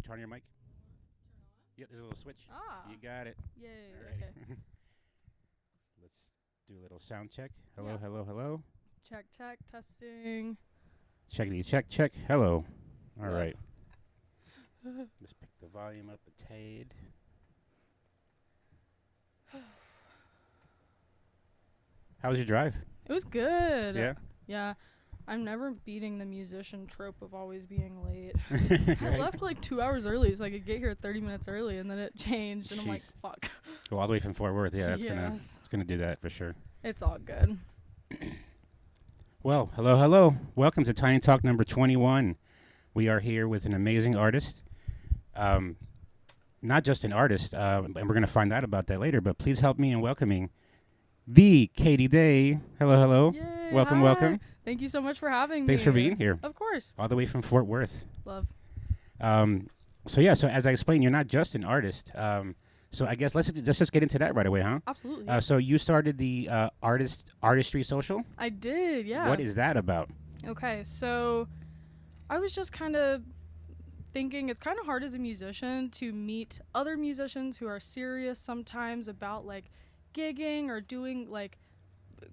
Turn on your mic. Yep, there's a little switch. Ah. You got it. Yay. Alrighty. Okay. Let's do a little sound check. Hello, Yeah. hello, hello. Check, testing. Checkity, check, check. Hello. All Love. right. Let's pick the volume up a tad. How was your drive? It was good. Yeah. Yeah. I'm never beating the musician trope of always being late. I Right. left like 2 hours early so I could get here 30 minutes early, and then it changed, and I'm like, Jeez. fuck. Well, all the way from Fort Worth. Yeah, Yes. it's gonna do that for sure. It's all good. Well, hello, hello. Welcome to Tiny Talk number 21. We are here with an amazing artist. Not just an artist, and we're going to find out about that later, but please help me in welcoming the Katy Day. Hello, hello. Yay. Welcome, Hi. welcome. Thank you so much for having me. Thanks for being here, Of course. all the way from Fort Worth. Love. So as I explained, you're not just an artist. So I guess let's just get into that right away, huh? Absolutely. So you started the Artistry Social. I did, yeah. What is that about? Okay, so I was just kind of thinking it's kind of hard as a musician to meet other musicians who are serious sometimes about like gigging or doing like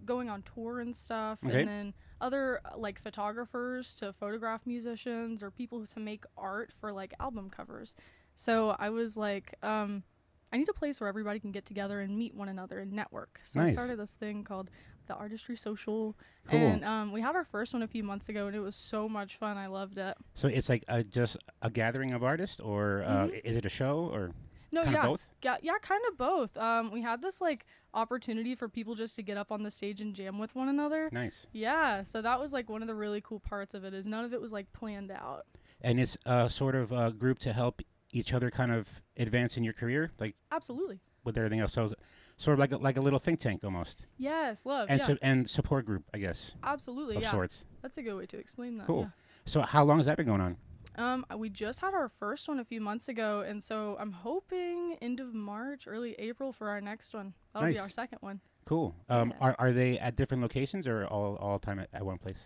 going on tour and stuff. Okay. And then other like photographers to photograph musicians or people to make art for like album covers. So I was like, I need a place where everybody can get together and meet one another and network. So Nice. I started this thing called the Artistry Social. Cool. And we had our first one a few months ago, and it was so much fun. I loved it. So it's like just a gathering of artists, or is it a show, or No, kind yeah. of both? Yeah, kind of both. We had this like opportunity for people just to get up on the stage and jam with one another. Nice. Yeah, so that was like one of the really cool parts of it is none of it was like planned out. And it's sort of a group to help each other kind of advance in your career, like Absolutely. with everything else. So sort of like a little think tank almost, Yes, love. and yeah, and support group, I guess, absolutely. of Yeah, sorts. that's a good way to explain that. Cool. So how long has that been going on? Yeah. We just had our first one a few months ago, and so I'm hoping end of March, early April for our next one. That'll be Nice. our second one. Cool. Yeah. Are they at different locations or all time at one place?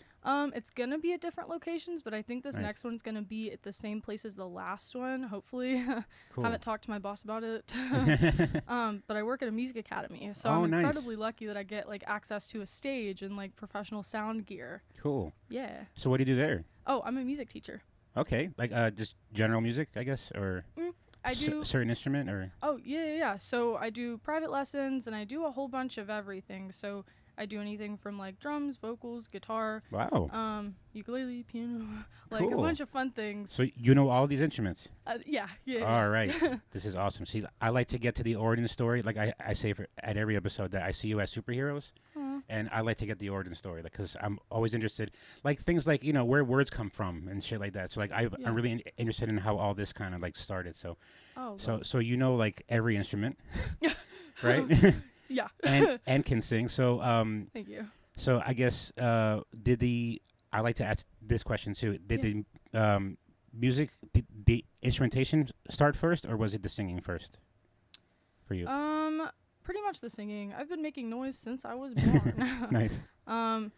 It's gonna be at different locations, but I think this Nice. next one's gonna be at the same place as the last one. Hopefully, Cool. haven't talked to my boss about it. But I work at a music academy, so Oh, I'm nice. incredibly lucky that I get like access to a stage and like professional sound gear. Cool. Yeah. So what do you do there? Oh, I'm a music teacher. Okay, like just general music, I guess, or I do. certain instrument, or Oh, yeah. So I do private lessons and I do a whole bunch of everything. So I do anything from like drums, vocals, guitar, wow. ukulele, piano, like a Cool. bunch of fun things. So you know all these instruments. Yeah. All right. This is awesome. See, I like to get to the origin story. Like I say at every episode that I see you as superheroes, Aw. and I like to get the origin story because I'm always interested, like things like where words come from and shit like that. So like Yeah. I'm really interested in how all this kind of like started. So Oh, so like every instrument, right? yeah. and can sing. So Thank you. so I guess I like to ask this question too. Did the music, the instrumentation start first, or was it the singing first for you? Pretty much the singing. I've been making noise since I was born. Nice.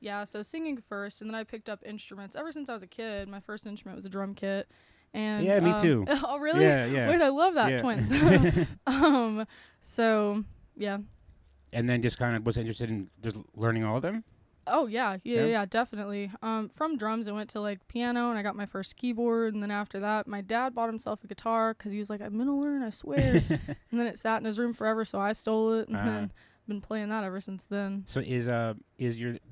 Yeah, so singing first, and then I picked up instruments ever since I was a kid. My first instrument was a drum kit. And Yeah, me too. Oh, really? Yeah. Wait, I love that, Yeah. twins. So, yeah. And then just kind of was interested in just learning all of them. Oh, Yeah? yeah, definitely. From drums, I went to, like, piano, and I got my first keyboard, and then after that, my dad bought himself a guitar, because he was like, I'm going to learn, I swear. And then it sat in his room forever, so I stole it, and then been playing that ever since then. So is the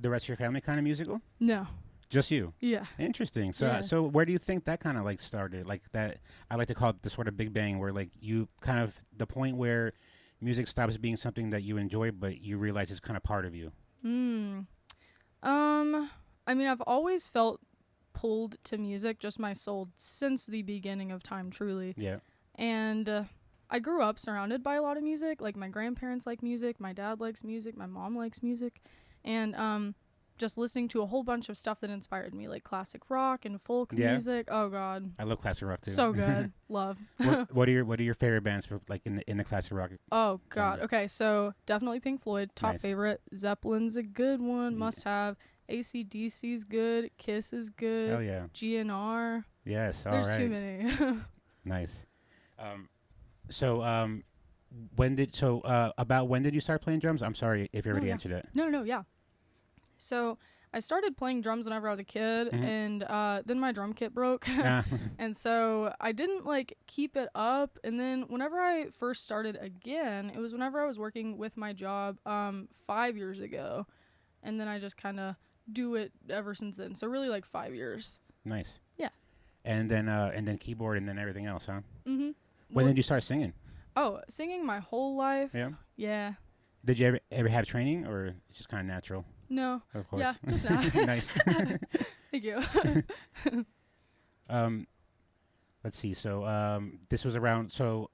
rest of your family kind of musical? No. Just you? Yeah. Interesting. So Yeah. so where do you think that kind of like started? Like that, I like to call it the sort of Big Bang, where like you kind of the point where music stops being something that you enjoy, but you realize it's kind of part of you. I mean, I've always felt pulled to music, just my soul, since the beginning of time, truly. Yeah. And I grew up surrounded by a lot of music. Like, my grandparents like music, my dad likes music, my mom likes music. And just listening to a whole bunch of stuff that inspired me, like classic rock and folk music. Oh, God. I love classic rock too. So good. Love. What are your favorite bands for, like in the classic rock? Oh, God. Okay, so definitely Pink Floyd, top Nice. favorite. Zeppelin's a good one, Yeah. must have. AC/DC's good. Kiss is good. Hell yeah. GNR. Yes. All There's right. too many. Nice. So about when did you start playing drums? I'm sorry if you already answered it. No, yeah. So I started playing drums whenever I was a kid, and then my drum kit broke, and so I didn't like keep it up. And then whenever I first started again, it was whenever I was working with my job 5 years ago, and then I just kind of do it ever since then. So really like 5 years. Nice. Yeah. And then keyboard and then everything else, huh? Mm-hmm. When did you start singing? Oh, singing my whole life. Yeah. Yeah. Did you ever have training, or it's just kind of natural? No. Of course. Yeah, just now. Nice. Thank you. Let's see. So this was around. So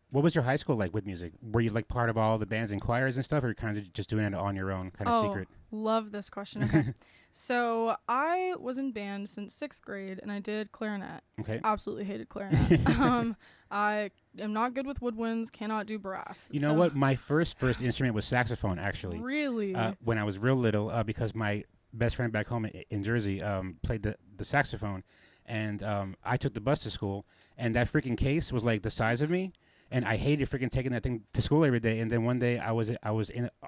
what was your high school like with music? Were you like part of all the bands and choirs and stuff, or kind of just doing it on your own, kind of secret? Love this question. Okay. So I was in band since 6th grade, and I did clarinet. Okay. Absolutely hated clarinet. I am not good with woodwinds, cannot do brass. You know what? My first instrument was saxophone, actually. Really? When I was real little, because my best friend back home in Jersey played the saxophone, and I took the bus to school, and that freaking case was like the size of me, and I hated freaking taking that thing to school every day. And then one day I was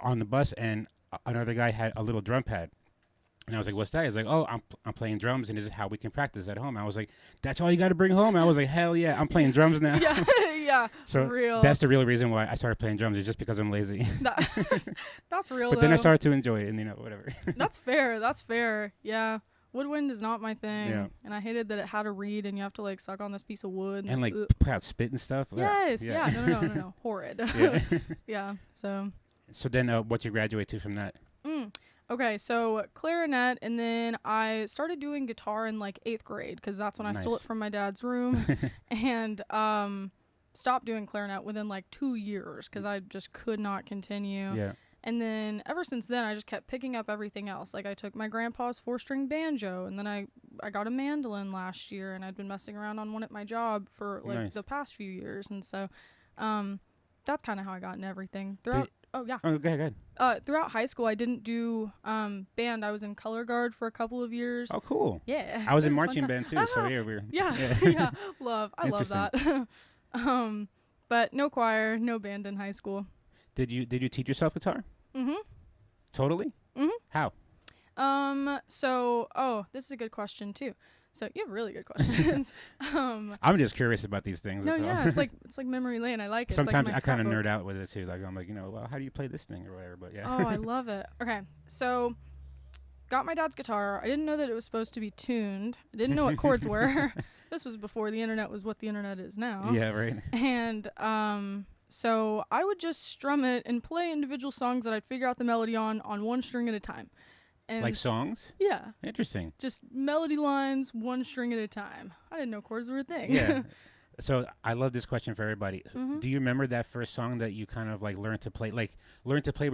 on the bus, and another guy had a little drum pad. And I was like, what's that? He's like, oh, I'm playing drums, and this is how we can practice at home. I was like, that's all you got to bring home? I was like, hell yeah, I'm playing drums now. Yeah, yeah. So real. that's the real reason why I started playing drums, is just because I'm lazy. That's real, But then I started to enjoy it, and whatever. That's fair. That's fair. Yeah. Woodwind is not my thing. Yeah. And I hated that it had a reed, and you have to like suck on this piece of wood. And like put out spit and stuff. Yes. Yeah. Yeah. No. Horrid. Yeah. Yeah. So then what'd you graduate to from that? Okay, so clarinet, and then I started doing guitar in like 8th grade, because that's when I stole it from my dad's room, and stopped doing clarinet within like 2 years, because I just could not continue. Yeah. And then ever since then, I just kept picking up everything else. Like I took my grandpa's 4-string banjo, and then I got a mandolin last year, and I'd been messing around on one at my job for like the past few years, and so that's kind of how I got into everything. Oh, yeah. Oh, go ahead. Throughout high school, I didn't do band. I was in color guard for a couple of years. Oh, cool. Yeah. I was in marching band, too, so yeah, we were... Yeah, yeah. I love that. But no choir, no band in high school. Did you teach yourself guitar? Mm-hmm. Totally? Mm-hmm. How? This is a good question, too. So you have really good questions. I'm just curious about these things. No, yeah, it's like memory lane. I like it. Sometimes it's like I kind of nerd out with it too. Like I'm like, well, how do you play this thing or whatever? But yeah. Oh, I love it. Okay, so got my dad's guitar. I didn't know that it was supposed to be tuned. I didn't know what chords were. This was before the internet was what the internet is now. Yeah, right. And so I would just strum it and play individual songs that I'd figure out the melody on one string at a time. And like songs? Yeah. Interesting. Just melody lines, one string at a time. I didn't know chords were a thing. Yeah. So I love this question for everybody. Mm-hmm. Do you remember that first song that you kind of like learned to play where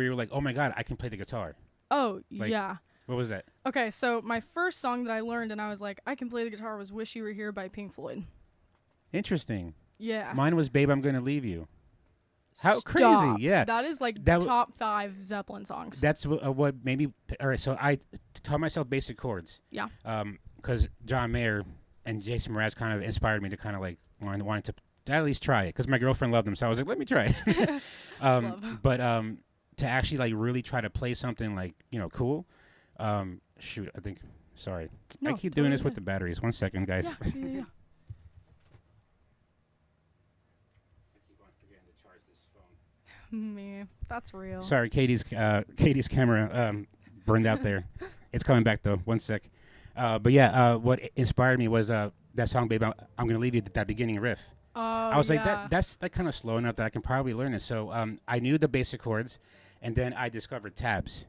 you were like, oh my God, I can play the guitar? Oh, like, yeah. What was that? Okay, so my first song that I learned and I was like, I can play the guitar was Wish You Were Here by Pink Floyd. Interesting. Yeah. Mine was Babe, I'm Gonna Leave You. How Stop. crazy, yeah. That is like top 5 Zeppelin songs. That's what made me... All right, so I taught myself basic chords. Yeah. Because John Mayer and Jason Mraz kind of inspired me to kind of like wanted to at least try it, because my girlfriend loved them, so I was like, let me try it. But to actually like really try to play something like, cool, shoot, I think... Sorry. No, I keep doing this with the batteries. 1 second, guys. Yeah. Me, that's real. Sorry, Katie's camera burned out there. It's coming back though. 1 sec. But yeah, what inspired me was that song, "Babe, I'm Gonna Leave You." That beginning riff. Oh, I was like, that's like kind of slow enough that I can probably learn it. So I knew the basic chords, and then I discovered tabs,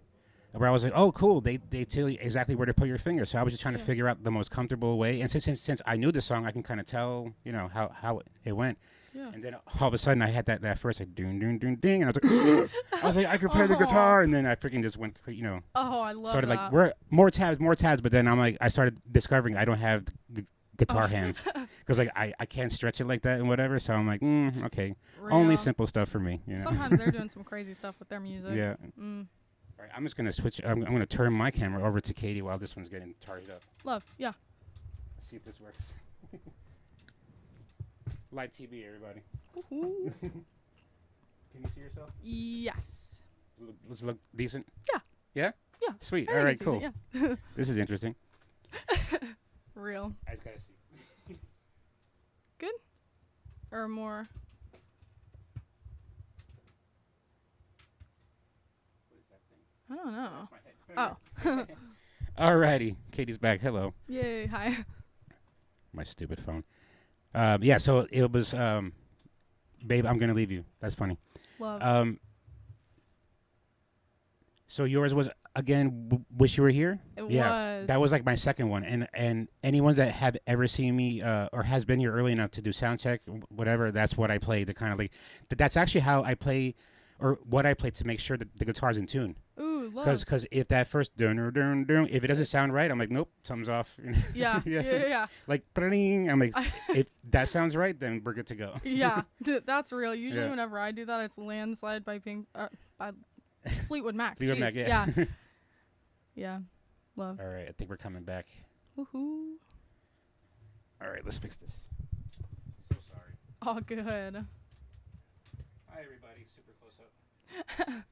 where I was like, oh, cool. They tell you exactly where to put your finger. So I was just trying to figure out the most comfortable way. And since I knew the song, I can kind of tell, how it went. Yeah. And then all of a sudden, I had that first like ding ding ding ding, and I was like, I could play the guitar, and then I freaking just went, Oh, I love started that. like we're more tabs, but then I'm like, I started discovering I don't have guitar hands, because like I can't stretch it like that and whatever. So I'm like, okay, Real. Only simple stuff for me. Sometimes they're doing some crazy stuff with their music. Yeah. All right, I'm just gonna switch. I'm gonna turn my camera over to Katie while this one's getting tarted up. Love, yeah. Let's see if this works. Live TV, everybody. Woohoo. Can you see yourself? Yes. Does it look decent? Yeah. Yeah? Yeah. Sweet. I All think right, it's cool. decent, yeah. This is interesting. Real. I just gotta see. Good? Or more? What is that thing? I don't know. That's my head. Oh. Alrighty. Katie's back. Hello. Yay. Hi. My stupid phone. Yeah, so it was, Babe, I'm gonna leave you. That's funny. Love. So yours was, again, Wish You Were Here? It Yeah, was. that was like my second one. And anyone that have ever seen me or has been here early enough to do sound check, whatever, that's what I play to kind of like, that's actually how I play, or what I play to make sure that the guitar's in tune. Ooh, love. Because if that first dun dun dun, if it doesn't sound right, I'm like, nope, something's off. Yeah. Yeah. Like, I'm like, if that sounds right, then we're good to go. Yeah. That's real. Usually Yeah. whenever I do that, it's Landslide by by Fleetwood Mac. Fleetwood Mac, Jeez. yeah. Yeah. Yeah. Love. All right, I think we're coming back. Woohoo. All right, let's fix this. So sorry. All good. Hi, everybody. Super close up.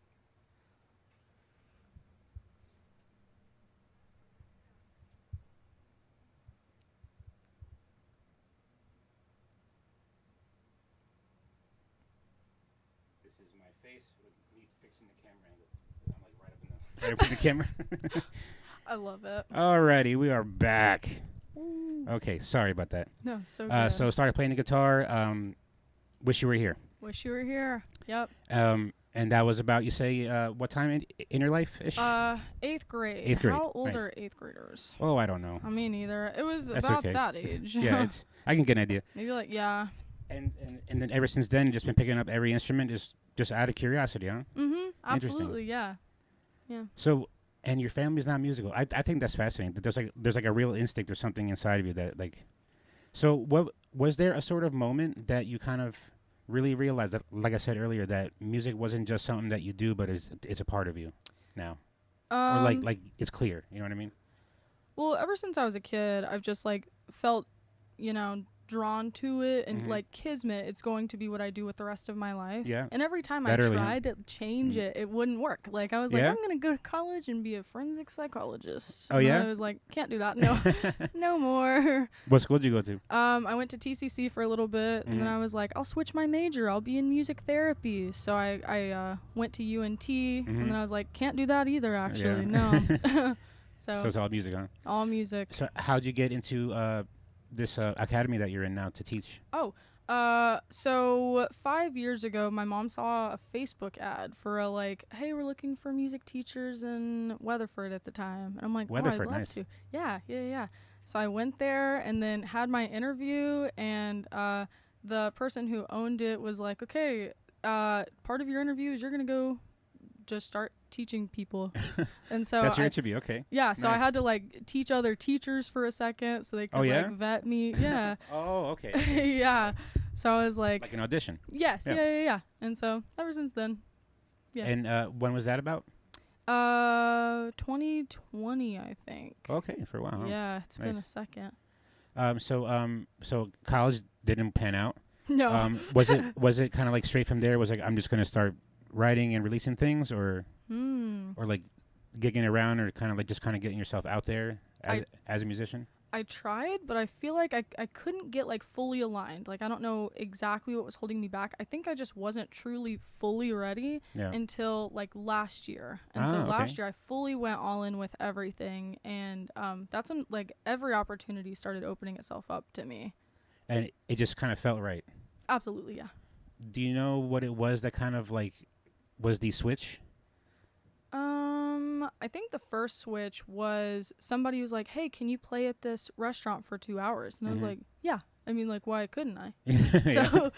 This is my face with me fixing the camera angle. I'm like right up in the camera. I love it. Alrighty, we are back. Ooh. Okay, sorry about that. No, so good. So started playing the guitar. Wish You Were Here. Wish You Were Here. Yep. And that was about, you say, what time in your life ish? 8th grade. 8th grade, How old nice. are 8th graders? Oh, I don't know. I mean, neither. It was That's about okay. that age. Yeah, I can get an idea. Maybe like, yeah. And then ever since then, just been picking up every instrument, just out of curiosity, huh? Mm-hmm. Absolutely, yeah. Yeah. So, and your family's not musical. I think that's fascinating. That there's like a real instinct or something inside of you that like. So, what was there a sort of moment that you kind of really realized that, like I said earlier, that music wasn't just something that you do, but it's a part of you now, or like it's clear. You know what I mean? Well, ever since I was a kid, I've just like felt, drawn to it and like kismet. It's going to be what I do with the rest of my life. Yeah. And every time That I early, huh? tried to change it, it wouldn't work. Like I was like, Yeah? I'm gonna go to college and be a forensic psychologist. Oh, And yeah? I was like, can't do that. No, no more. What school did you go to? I went to TCC for a little bit, and then Mhm. I was like, I'll switch my major. I'll be in music therapy. So I went to UNT, and then I was like, can't do that either. Actually, no. So So it's all music, huh? all music. So how'd you get into this academy that you're in now to teach? So 5 years ago, my mom saw a Facebook ad for a hey, we're looking for music teachers in Weatherford at the time, and I'm like, Weatherford, I'd love nice. to. Yeah. So I went there and then had my interview, and the person who owned it was like, okay, part of your interview is you're gonna go just start teaching people, and so That's your interview, okay. yeah, so I Nice. had to teach other teachers for a second so they could Oh, yeah? vet me. Yeah. Oh, okay. Yeah. So I was like Like an audition. yes, Yeah. yeah. And so ever since then. Yeah. And when was that about? 2020, I think. Okay, for a while. Huh? Yeah, it's been a Nice. second. So college didn't pan out. No. Was it kind of like straight from there? Was like I'm just gonna start writing and releasing things, or like gigging around, or kind of getting yourself out there as a musician? I tried, but I feel like I couldn't get fully aligned. I don't know exactly what was holding me back. I think I just wasn't truly fully ready Yeah. until last year. And so okay. last year I fully went all in with everything, and that's when every opportunity started opening itself up to me. And it just kind of felt right. Absolutely, yeah. Do you know what it was that kind of was the switch? I think the first switch was somebody was like, "Hey, can you play at this restaurant for 2 hours?" And I was like, "Yeah." I mean, why couldn't I? Yeah. So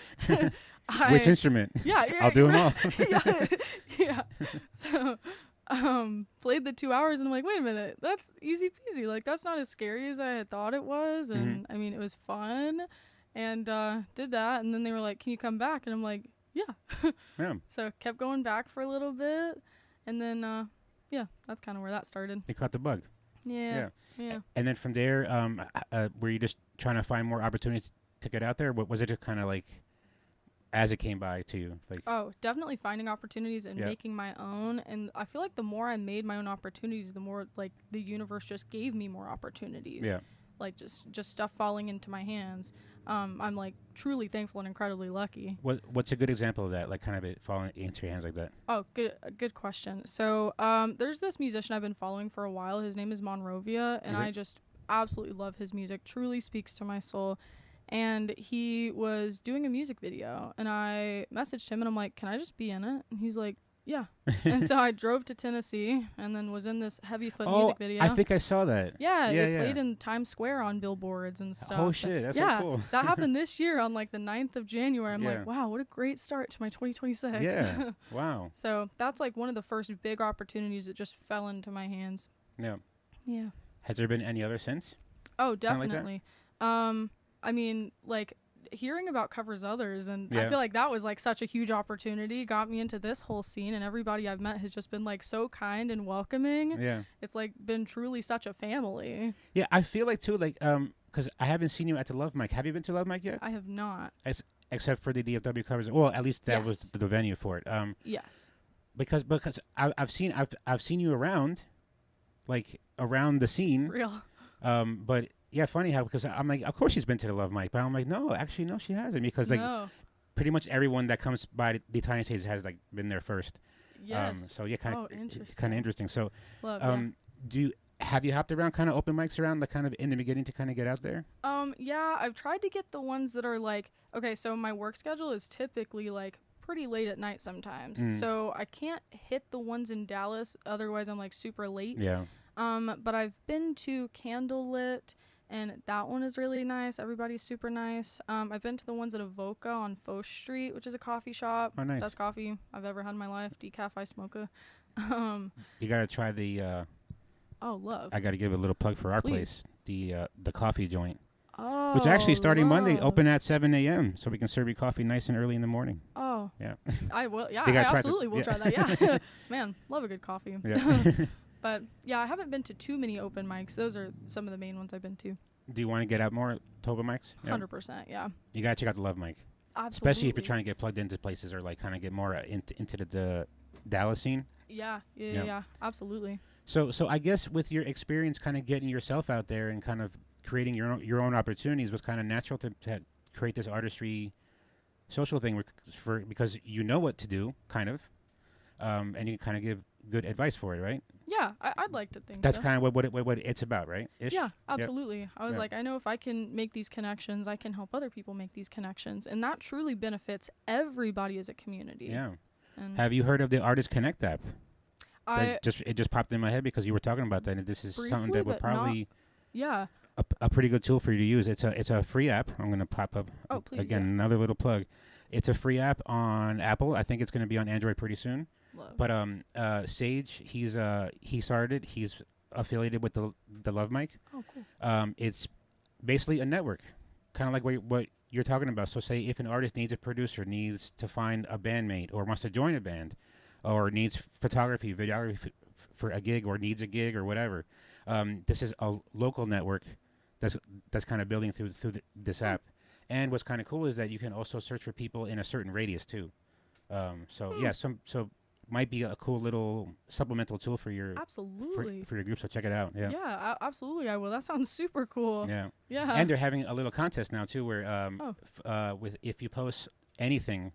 Which instrument? Yeah, I'll do them all. yeah. So played the 2 hours, and I'm like, wait a minute, that's easy peasy. That's not as scary as I had thought it was. And I mean, it was fun, and did that. And then they were like, can you come back? And I'm like, yeah. Yeah. So kept going back for a little bit, and then yeah, that's kind of where that started. You caught the bug. Yeah. And then from there, were you just trying to find more opportunities to get out there? Was it just kind of like as it came by to you? Like, Oh, definitely finding opportunities and Yeah. making my own. And I feel like the more I made my own opportunities, the more like the universe just gave me more opportunities. yeah. Like just stuff falling into my hands. I'm like truly thankful and incredibly lucky. What's a good example of that? Like, kind of it falling into your hands like that? Oh, good question. So there's this musician I've been following for a while. His name is Monrovia, and Okay. I just absolutely love his music. Truly speaks to my soul. And he was doing a music video, and I messaged him, and I'm like, can I just be in it? And he's like, yeah. And so I drove to Tennessee and then was in this Heavy Foot music video. I think I saw that. Yeah, Yeah, it yeah. played in Times Square on billboards and stuff. Oh But shit, that's yeah, so cool. that happened this year on like the 9th of January. I'm Yeah. like, wow, what a great start to my 2026. Yeah. Wow. So that's like one of the first big opportunities that just fell into my hands. Yeah. Yeah. Has there been any other since? Oh, Kinda like that? definitely. I mean, like hearing about Covers Others, and I Yeah. feel like that was like such a huge opportunity, got me into this whole scene, and everybody I've met has just been like so kind and welcoming. Yeah. It's like been truly such a family. Yeah, I feel like too, like, because I haven't seen you at the Love Mic. Have you been to Love Mic yet? I have not. Except for the DFW covers. Well, at least that was Yes. the venue for it. Yes. Because I've seen you around, like around the scene. Real. But yeah, funny how, because I'm like, of course she's been to the Love Mic, but I'm like, no, actually, no, she hasn't, because like No. pretty much everyone that comes by the Italian stage has like been there first. Yes. So yeah, kind Oh, of interesting. kind of interesting. So Love. Yeah. have you hopped around kind of open mics around, like kind of in the beginning to kind of get out there? Yeah, I've tried to get the ones that are like, okay, so my work schedule is typically like pretty late at night sometimes. Mm. So I can't hit the ones in Dallas, otherwise I'm like super late. Yeah. But I've been to Candlelit, and that one is really nice. Everybody's super nice. I've been to the ones at Avoca on Foch Street, which is a coffee shop. Oh, nice. Best coffee I've ever had in my life. Decaf iced mocha. You gotta try the. Oh, love. I gotta give a little plug for our Please. place, the coffee joint, Oh, which actually starting Monday, love. open at 7 a.m. so we can serve you coffee nice and early in the morning. Oh, Yeah. I will. Yeah, You I gotta try absolutely will yeah. try that. Yeah, man, love a good coffee. Yeah. But yeah, I haven't been to too many open mics. Those are some of the main ones I've been to. Do you want to get out more to open mics? Yeah. 100%. Yeah, You gotta check out the Love Mic, absolutely. especially if you're trying to get plugged into places or like kind of get more into the Dallas scene. Yeah, Yeah. yeah, absolutely. So I guess with your experience, kind of getting yourself out there and kind of creating your own opportunities was kind of natural to create this artistry social thing because you know what to do, kind of, and you kind of give good advice for it, right? Yeah, I'd like to think That's so. kind of what it's about, right? Ish? Yeah, absolutely. I was Yeah. like, I know if I can make these connections, I can help other people make these connections, and that truly benefits everybody as a community. Yeah. And Have you heard of the Artist Connect app? I It just popped in my head because you were talking about that, and this is something Briefly, that would but not- probably yeah. a pretty good tool for you to use. It's a free app. I'm gonna pop up Oh, please. again, yeah. another little plug. It's a free app on Apple. I think it's gonna be on Android pretty soon. Love. But Sage, he started it. He's affiliated with the Love Mic. Oh, cool. It's basically a network, kind of like what you're talking about. So say if an artist needs a producer, needs to find a bandmate, or wants to join a band, or needs photography, videography for a gig, or needs a gig, or whatever. This is a local network that's kind of building through this app. And what's kind of cool is that you can also search for people in a certain radius too. So yeah, so might be a cool little supplemental tool for your Absolutely. for your group. So check it out. Yeah. Yeah, absolutely. I will. That sounds super cool. Yeah. Yeah. And they're having a little contest now too, where Oh. with if you post anything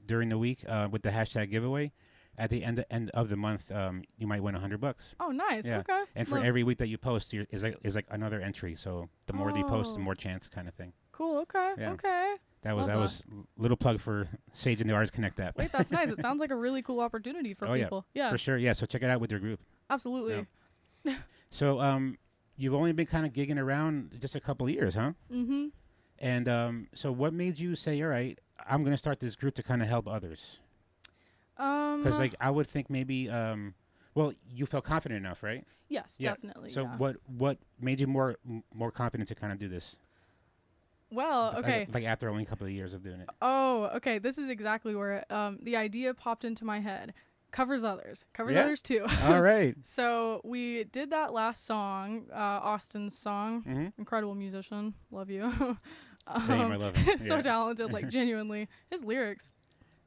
during the week with the hashtag giveaway, at the end of the month, you might win $100. Oh, nice. Yeah. Okay. And for Love. every week that you post, is like another entry. So the more you post, the Oh. more chance, kind of thing. Cool. Okay. Yeah. Okay. That was Love that. little plug for Sage and the Artist Connect app. Wait, that's nice. It sounds like a really cool opportunity for Oh, yeah. people. Yeah. For sure. Yeah. So check it out with your group. Absolutely. So you've only been kind of gigging around just a couple of years, huh? Mm-hmm. And so what made you say, all right, I'm going to start this group to kind of help others? Because like I would think maybe, well, you felt confident enough, right? Yes, Yeah. definitely. So yeah. what made you more confident to kind of do this? Well, okay. Like after only a couple of years of doing it. Oh, okay. This is exactly where the idea popped into my head. Covers Others. Covers Yeah? Others too. All right. So we did that last song, Austin's song. Mm-hmm. Incredible musician. Love you. Same, I love it. So Yeah. talented, like genuinely. His lyrics,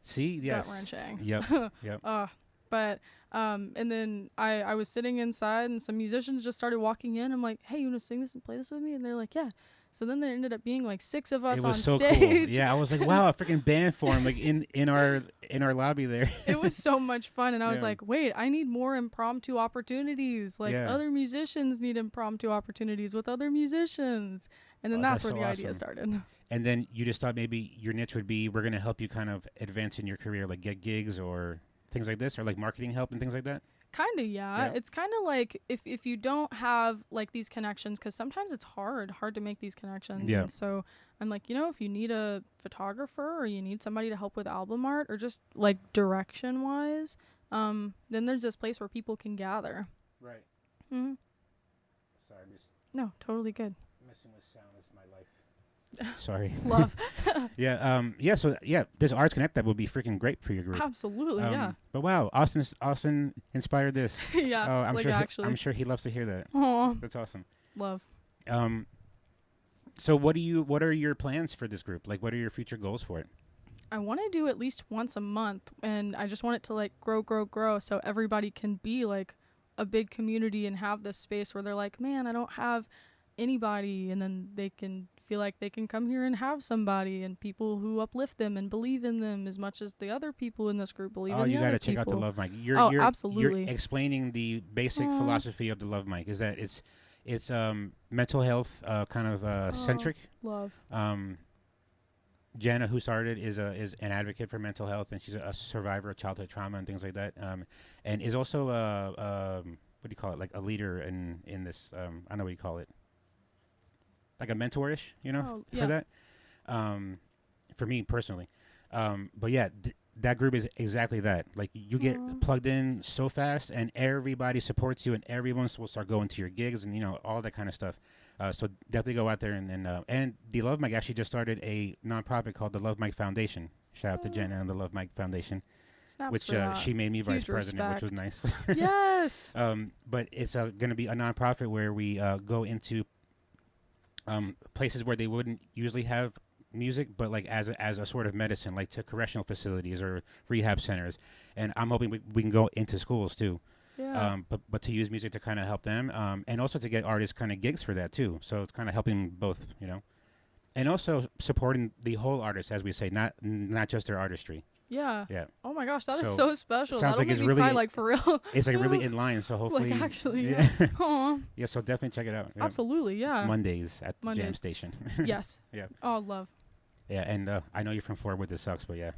See, yes. gut wrenching. Yep. Yep. But and then I was sitting inside and some musicians just started walking in. I'm like, hey, you want to sing this and play this with me? And they're like, yeah. So then there ended up being like 6 of us It on was so stage. cool. Yeah, I was like, wow, a freaking band formed like in our lobby there. It was so much fun, and I was Yeah. like, wait, I need more impromptu opportunities. Like Yeah. other musicians need impromptu opportunities with other musicians. And then Oh, that's that's where so the idea awesome. started. And then you just thought maybe your niche would be we're gonna help you kind of advance in your career, like get gigs or things like this, or like marketing help and things like that. Kind of, yeah. Yeah. It's kind of like if you don't have like these connections, because sometimes it's hard to make these connections. Yeah. And so I'm like, if you need a photographer or you need somebody to help with album art or just like direction wise, then there's this place where people can gather. Right. Hmm. Sorry, I'm just No, totally good. messing with sound. It's my life. Sorry. Love. Yeah. Yeah. So yeah, this Arts Connect that would be freaking great for your group. Absolutely, yeah. But wow, Austin inspired this. Yeah, Oh, I'm like sure. actually. I'm sure he loves to hear that. Aw, That's awesome. love. So what are your plans for this group? Like, what are your future goals for it? I want to do at least once a month, and I just want it to like grow so everybody can be like a big community and have this space where they're like, man, I don't have anybody, and then they can feel like they can come here and have somebody and people who uplift them and believe in them as much as the other people in this group believe in the You other got to check out the people. Love Mic. Oh, absolutely. You're explaining the basic Aw. philosophy of the Love Mic. Is that it's mental health kind of centric. Love. Jana, who started, is an advocate for mental health, and she's a survivor of childhood trauma and things like that. And is also what do you call it? Like a leader in this. I don't know what you call it. Like a mentor-ish, Oh, for yeah. that. For me personally. But yeah, that group is exactly that. Like you get Aw. plugged in so fast, and everybody supports you, and everyone will start going to your gigs, and all that kind of stuff. So definitely go out there and the Love Mike actually just started a nonprofit called the Love Mike Foundation. Shout out to Jenna and the Love Mike Foundation, Snaps which for that. she made me vice Huge president, which was respect. nice. Yes. But it's going to be a nonprofit where we go into places where they wouldn't usually have music, but like as a sort of medicine, like to correctional facilities or rehab centers. And I'm hoping we can go into schools too. Yeah. But to use music to kind of help them, and also to get artists kind of gigs for that too. So it's kind of helping both, and also supporting the whole artist, as we say, not just their artistry. Yeah. Yeah, Oh my gosh, that is So, so special. sounds That'll like make it's me really- cry, like for real. it's like really in line. So hopefully, Like actually, yeah, yeah. Aw. yeah. So definitely check it out. Yeah. Absolutely, yeah. Mondays at the Jam Mondays. Station. Yes. Yeah. Oh, love. Yeah, and I know you're from Fort Worth. This sucks, but yeah,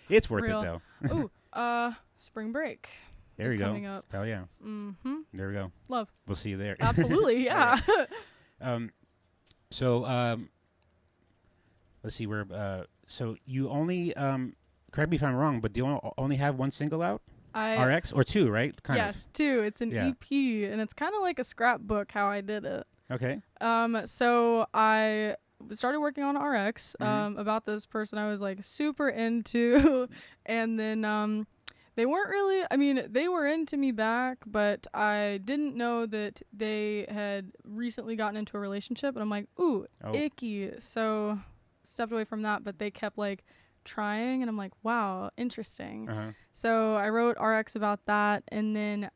it's worth Real. it though. Ooh, spring break. There is you go. coming up. Hell yeah. Mm-hmm. There we go. Love. We'll see you there. Absolutely, yeah. So let's see where. So you only correct me if I'm wrong, but do you only have one single out? RX or two, right? Yes, two. It's an Yeah. EP, and it's kind of like a scrapbook how I did it. Okay. So I started working on RX Mhm. about this person I was like super into, and then they weren't really. I mean, they were into me back, but I didn't know that they had recently gotten into a relationship, and I'm like, ooh, Oh. icky. So stepped away from that, but they kept like trying, and I'm like, wow, interesting. Uh-huh. So I wrote RX about that, and then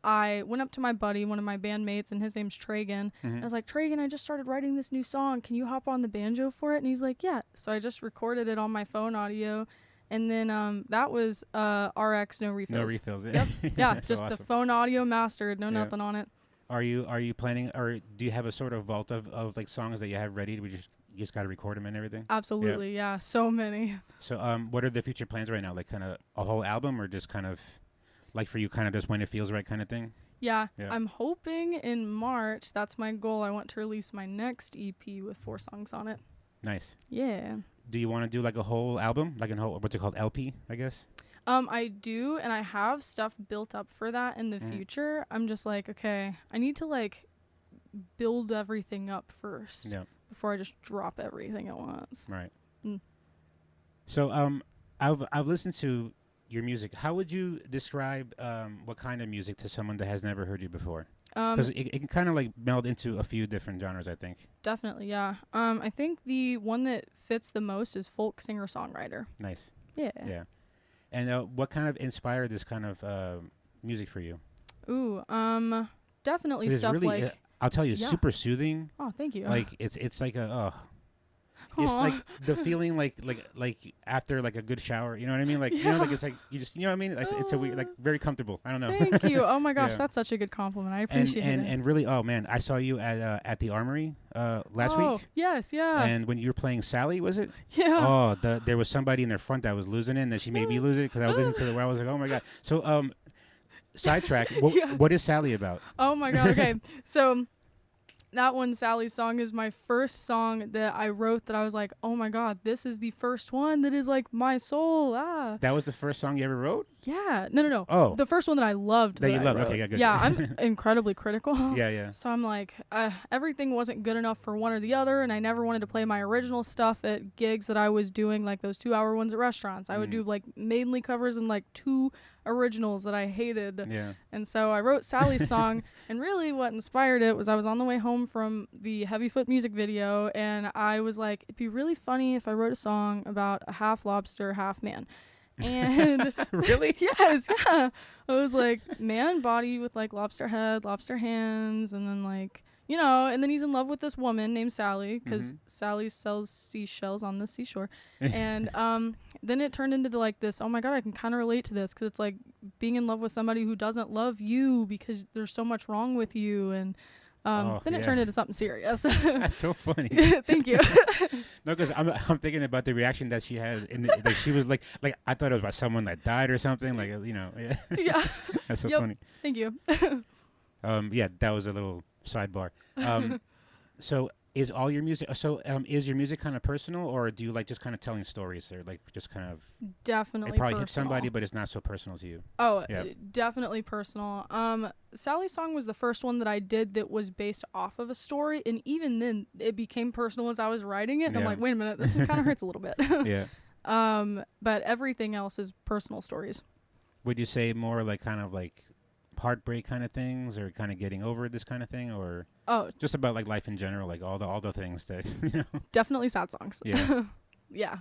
I went up to my buddy, one of my bandmates, and his name's Tragan. Mhm. I was like, Tragan, I just started writing this new song. Can you hop on the banjo for it? And he's like, yeah. So I just recorded it on my phone audio, and then that was RX, no refills. No refills. Yep. Yeah, That's just so the awesome. phone audio mastered, no Yeah. nothing on it. Are you planning, or do you have a sort of vault of like songs that you have ready? We just got to record them and everything. Absolutely, yeah, so many. So what are the future plans right now? Like kind of a whole album, or just kind of like for you, kind of just when it feels right, kind of thing. Yeah, Yeah. I'm hoping in March, that's my goal. I want to release my next EP with 4 songs on it. Nice. Yeah. Do you want to do like a whole album, like a whole, what's it called, LP? I guess. I do, and I have stuff built up for that in the Mhm. future. I'm just like, okay, I need to like build everything up first Yeah. before I just drop everything at once. Right. Mm. So I've listened to your music. How would you describe what kind of music to someone that has never heard you before? Because it can kind of like meld into a few different genres, I think. Definitely, yeah. I think the one that fits the most is folk singer-songwriter. Nice. Yeah. Yeah. And what kind of inspired this kind of music for you? Ooh, definitely It is stuff really, like. I'll tell you, Yeah. super soothing. Oh, thank you. Like it's like it's Aw. like the feeling like after like a good shower. You know what I mean? Like you know, like it's like you just, you know what I mean? It's a weird, like very comfortable. I don't know. Thank you. Oh my gosh, Yeah. that's such a good compliment. I and appreciate and it. and really, oh man, I saw you at the Armory last Oh, week. yes, yeah. And when you were playing Sally, was it? Yeah. Oh, there was somebody in their front that was losing it, and then she made me lose it because I was listening to the where I was like, oh my god. So sidetrack. What is Sally about? Oh my god. Okay. So that one, Sally's song, is my first song that I wrote that I was like, oh my god, this is the first one that is like my soul. Ah. That was the first song you ever wrote? Yeah. No. Oh. The first one that I loved. That you I loved. wrote. Okay, yeah, good. Yeah, I'm incredibly critical. Yeah. So I'm like, everything wasn't good enough for one or the other, and I never wanted to play my original stuff at gigs that I was doing, like those 2-hour ones at restaurants. I would do like mainly covers and like 2 originals that I hated. Yeah. And so I wrote Sally's song, and really what inspired it was I was on the way home from the Heavy Foot music video, and I was like, it'd be really funny if I wrote a song about a half lobster, half man. And Really? yes, yeah. I was like, man body with like lobster head, lobster hands, and then like, you know, and then he's in love with this woman named Sally because Sally sells seashells on the seashore. And then it turned into like this, oh my god, I can kind of relate to this because it's like being in love with somebody who doesn't love you because there's so much wrong with you. And then it turned into something serious. That's so funny. Thank you. No, because I'm thinking about the reaction that she had. Like she was like I thought it was about someone that died or something. Like, you know. Yeah. Yeah. That's so Yep. funny. Thank you. Yeah, that was a little sidebar. So is all your music? So is your music kind of personal, or do you like just kind of telling stories, or like just kind of? Definitely It probably personal. hits somebody, but it's not so personal to you. Oh, Yeah. definitely personal. Sally's song was the first one that I did that was based off of a story, and even then, it became personal as I was writing it. And I'm Yeah. like, wait a minute, this one kind of hurts a little bit. Yeah. But everything else is personal stories. Would you say more like kind of like heartbreak kind of things, or kind of getting over this kind of thing, or Oh, just about like life in general, like all the things that you know? definitely sad songs. Yeah. Yeah.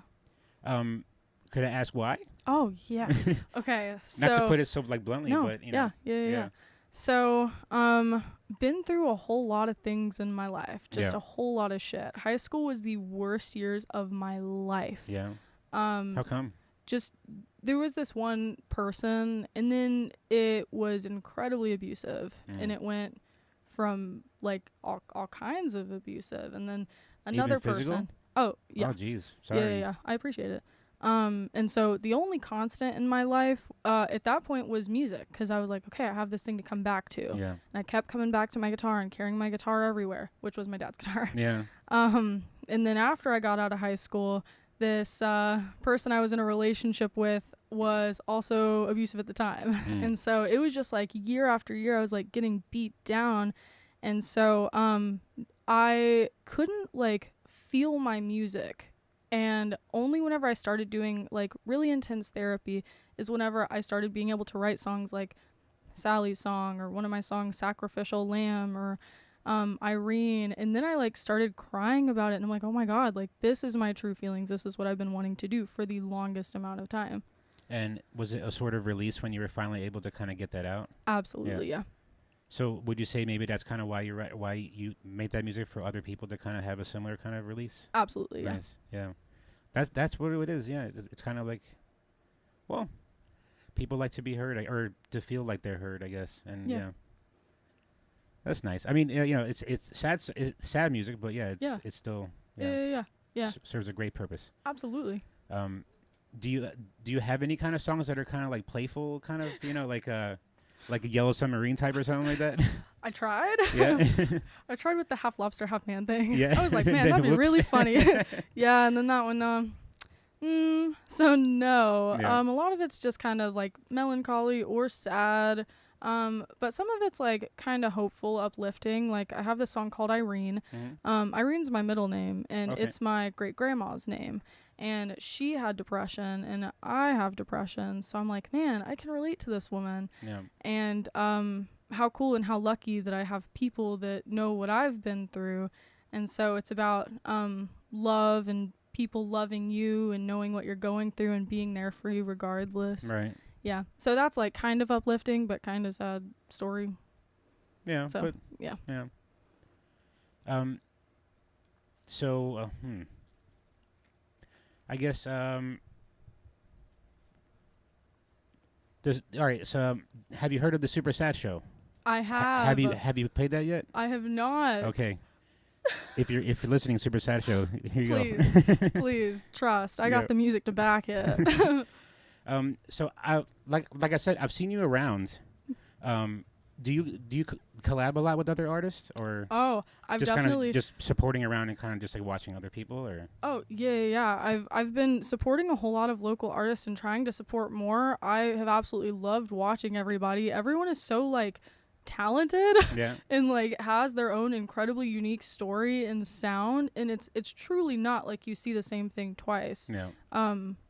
Could I ask why? Oh, yeah. Okay. So Not to put it so like bluntly, no, but you know. yeah. So, been through a whole lot of things in my life, just Yeah. a whole lot of shit. High school was the worst years of my life. Yeah. How come? Just there was this one person, and then it was incredibly abusive, and it went from like all kinds of abusive, and then another Even physical? person. Oh yeah. Oh, geez. Sorry. Yeah. I appreciate it. And so the only constant in my life at that point was music, because I was like, okay, I have this thing to come back to. Yeah. And I kept coming back to my guitar and carrying my guitar everywhere, which was my dad's guitar. Yeah. And then after I got out of high school, this person I was in a relationship with was also abusive at the time. And so it was just like year after year, I was like getting beat down. And so I couldn't like feel my music. And only whenever I started doing like really intense therapy is whenever I started being able to write songs like Sally's song, or one of my songs, Sacrificial Lamb, or Irene. And then I like started crying about it, and I'm like, oh my god, like this is my true feelings. This is what I've been wanting to do for the longest amount of time. And was it a sort of release when you were finally able to kind of get that out? Absolutely, yeah. So would you say maybe that's kind of why you made that music, for other people to kind of have a similar kind of release? Absolutely, yeah. Nice. Yeah. That's what it is. Yeah. It's kind of like, well, people like to be heard, or to feel like they're heard, I guess. And Yeah. that's nice. I mean, you know, it's sad music, but yeah, it's still Yeah. serves a great purpose. Absolutely. Do you have any kind of songs that are kind of like playful, kind of, you know, like a Yellow Submarine type or something like that? I tried. Yeah. I tried with the half lobster, half man thing. Yeah. I was like, man, Then that'd be whoops. really funny. Yeah, and then that one, so no. Yeah. A lot of it's just kind of like melancholy or sad. But some of it's like kind of hopeful, uplifting. Like I have this song called Irene. Irene's my middle name, and Okay. it's my great grandma's name. And she had depression, and I have depression. So I'm like, man, I can relate to this woman. Yeah. And how cool and how lucky that I have people that know what I've been through. And so it's about love and people loving you and knowing what you're going through and being there for you regardless. Right. Yeah. So that's like kind of uplifting, but kind of sad story. Yeah. So, but yeah. Yeah. I guess all right. So have you heard of the Super Sad Show? I have. Have you played that yet? I have not. Okay. If you're listening, Super Sad Show, here you Please, please trust. I got the music to back it. So I like I said, I've seen you around. Do you collab a lot with other artists, or I've just definitely kind of just supporting around and kind of just like watching other people, or? Yeah. I've been supporting a whole lot of local artists and trying to support more. I have absolutely loved watching everybody. Everyone is so like talented and like has their own incredibly unique story and sound, and it's truly not like you see the same thing twice,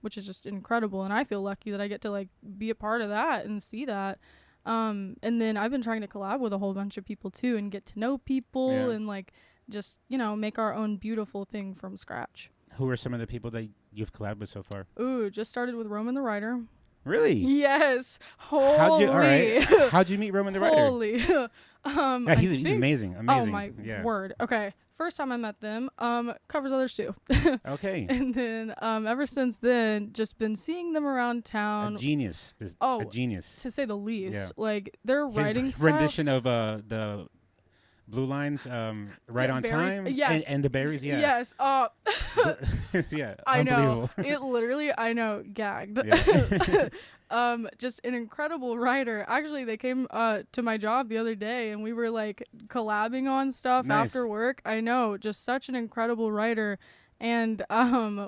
which is just incredible. And I feel lucky that I get to like be a part of that and see that. And then I've been trying to collab with a whole bunch of people too and get to know people and like just make our own beautiful thing from scratch. Who are some of the people that you've collabed with so far? Just started with Roman the Writer. Really? Yes. Holy. How'd you meet Roman the Writer? Holy. Yeah, he's amazing. Oh my word. Okay. First time I met them, covers others too. Okay. And then ever since then, just been seeing them around town. A genius. A genius. To say the least. Yeah. Like their writing His style. rendition of the Blue Lines, right on berries, time. yes. And the berries, yeah. Yes. Yeah. I know. Unbelievable. It literally, gagged. Yeah. Just an incredible writer. Actually, they came to my job the other day and we were like collabing on stuff after work. I know, just such an incredible writer. And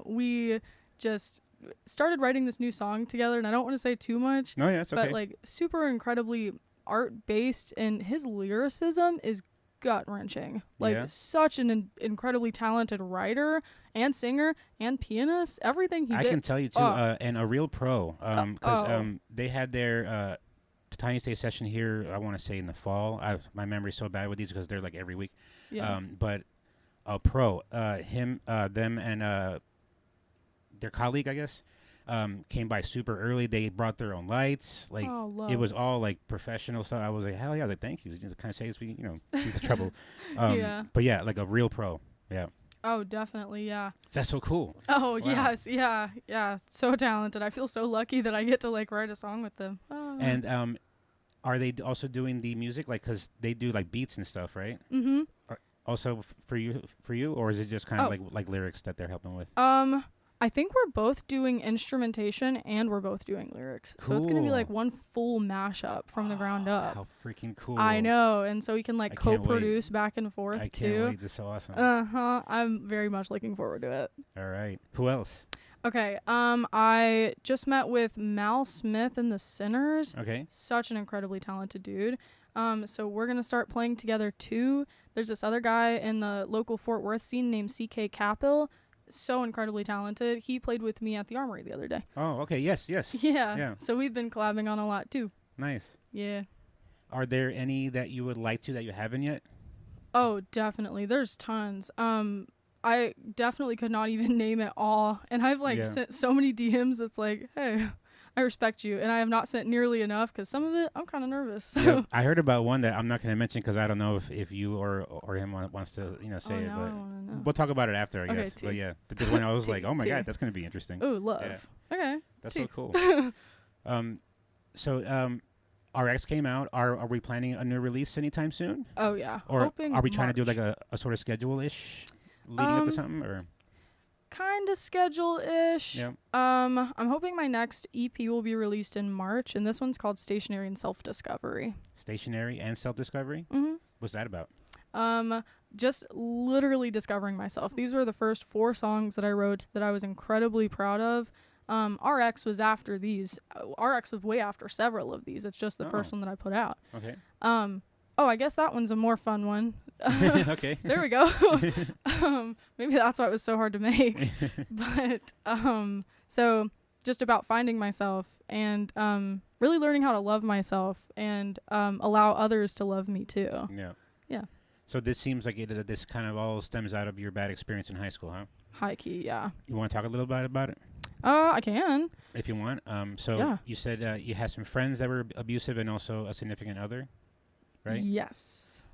we just started writing this new song together, and I don't want to say too much. No, yeah, it's okay. But like super incredibly art based, and his lyricism is gut wrenching. Like such an incredibly talented writer and singer and pianist. Everything he did. I can tell you too, and a real pro. Because they had their Tiny Stay session here. I want to say in the fall. My memory's so bad with these because they're like every week. Yeah. But a pro, them, and their colleague, I guess. Came by super early. They brought their own lights. Like it was all like professional stuff. I was like, hell yeah! Like, thank you. Kind of saves me, see the trouble. But yeah, like a real pro. Yeah. Oh, definitely. Yeah. That's so cool. Oh, wow. Yes. Yeah. Yeah. So talented. I feel so lucky that I get to like write a song with them. Oh. And are they also doing the music? Like, cause they do like beats and stuff, right? Mm-hmm. Also for you, or is it just kind of like lyrics that they're helping with? I think we're both doing instrumentation and we're both doing lyrics. Cool. So it's going to be like one full mashup from the ground up. How freaking cool. I know. And so we can like co-produce back and forth too. I can't wait. This is so awesome. Uh-huh. I'm very much looking forward to it. All right. Who else? Okay. I just met with Mal Smith and the Sinners. Okay. Such an incredibly talented dude. So we're going to start playing together too. There's this other guy in the local Fort Worth scene named CK Capel. So incredibly talented. He played with me at the Armory the other day. Oh, okay. Yes. Yeah. So we've been collabing on a lot too. Nice. Yeah. Are there any that you would like to that you haven't yet? Oh, definitely. There's tons. I definitely could not even name it all. And I've sent so many DMs. It's like, hey, I respect you. And I have not sent nearly enough because some of it I'm kind of nervous. So. Yeah, I heard about one that I'm not going to mention because I don't know if you or him wants to say it. But we'll talk about it after, I guess. But yeah, because when I was like, oh my God, that's going to be interesting. Ooh, love. Yeah. Okay. That's so cool. RX came out. Are we planning a new release anytime soon? Oh yeah. Or hoping are we trying March. to do like a sort of schedule-ish leading up to something, or? Kind of schedule-ish. Yeah. I'm hoping my next EP will be released in March, and this one's called Stationary and Self-Discovery. Stationary and Self-Discovery? Mm-hmm. What's that about? Just literally discovering myself. These were the first 4 songs that I wrote that I was incredibly proud of. RX was after these. RX was way after several of these. It's just the first one that I put out. Okay. I guess that one's a more fun one. Okay. There we go. Maybe that's why it was so hard to make. But so just about finding myself and really learning how to love myself and allow others to love me too. Yeah. Yeah. So this seems like this kind of all stems out of your bad experience in high school, huh? High key, yeah. You want to talk a little bit about it? I can. If you want. So Yeah. you said you had some friends that were abusive and also a significant other, right? Yes.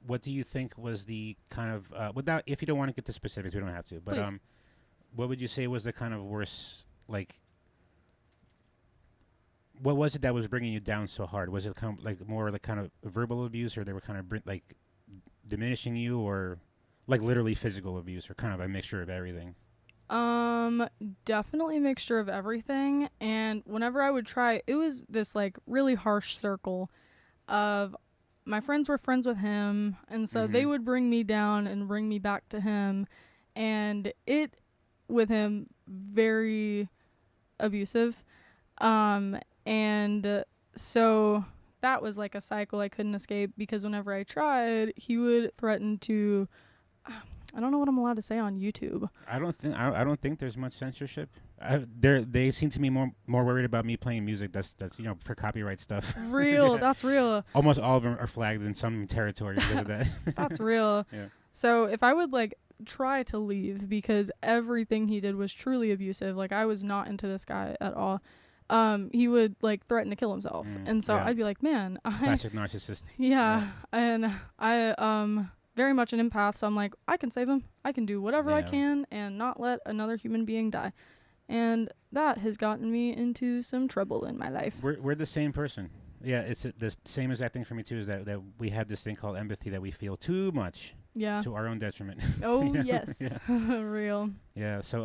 What do you think was the kind of without, if you don't want to get the specifics, we don't have to, but Please. what would you say was the kind of worst, like, what was it that was bringing you down so hard? Was it kind of like more like kind of verbal abuse, or they were kind of like diminishing you, or like literally physical abuse, or kind of a mixture of everything? Definitely a mixture of everything. And whenever I would try, it was this like really harsh circle of my friends were friends with him, and so they would bring me down and bring me back to him, and it with him very abusive. And so that was like a cycle I couldn't escape, because whenever I tried, he would threaten to I don't know what I'm allowed to say on YouTube. I don't think there's much censorship. They seem to be more worried about me playing music that's for copyright stuff. Real, Yeah. that's real. Almost all of them are flagged in some territory because of that. That's real. Yeah. So if I would like try to leave, because everything he did was truly abusive, like I was not into this guy at all. He would like threaten to kill himself, and so yeah. I'd be like, man, Classic narcissist. yeah, and I very much an empath, so I'm like, I can save him. I can do whatever I Yeah. can and not let another human being die. And that has gotten me into some trouble in my life. We're the same person. Yeah, it's the same exact thing for me too. Is that we have this thing called empathy, that we feel too much Yeah. to our own detriment. Oh, You know? yes. Yeah. Real. Yeah. So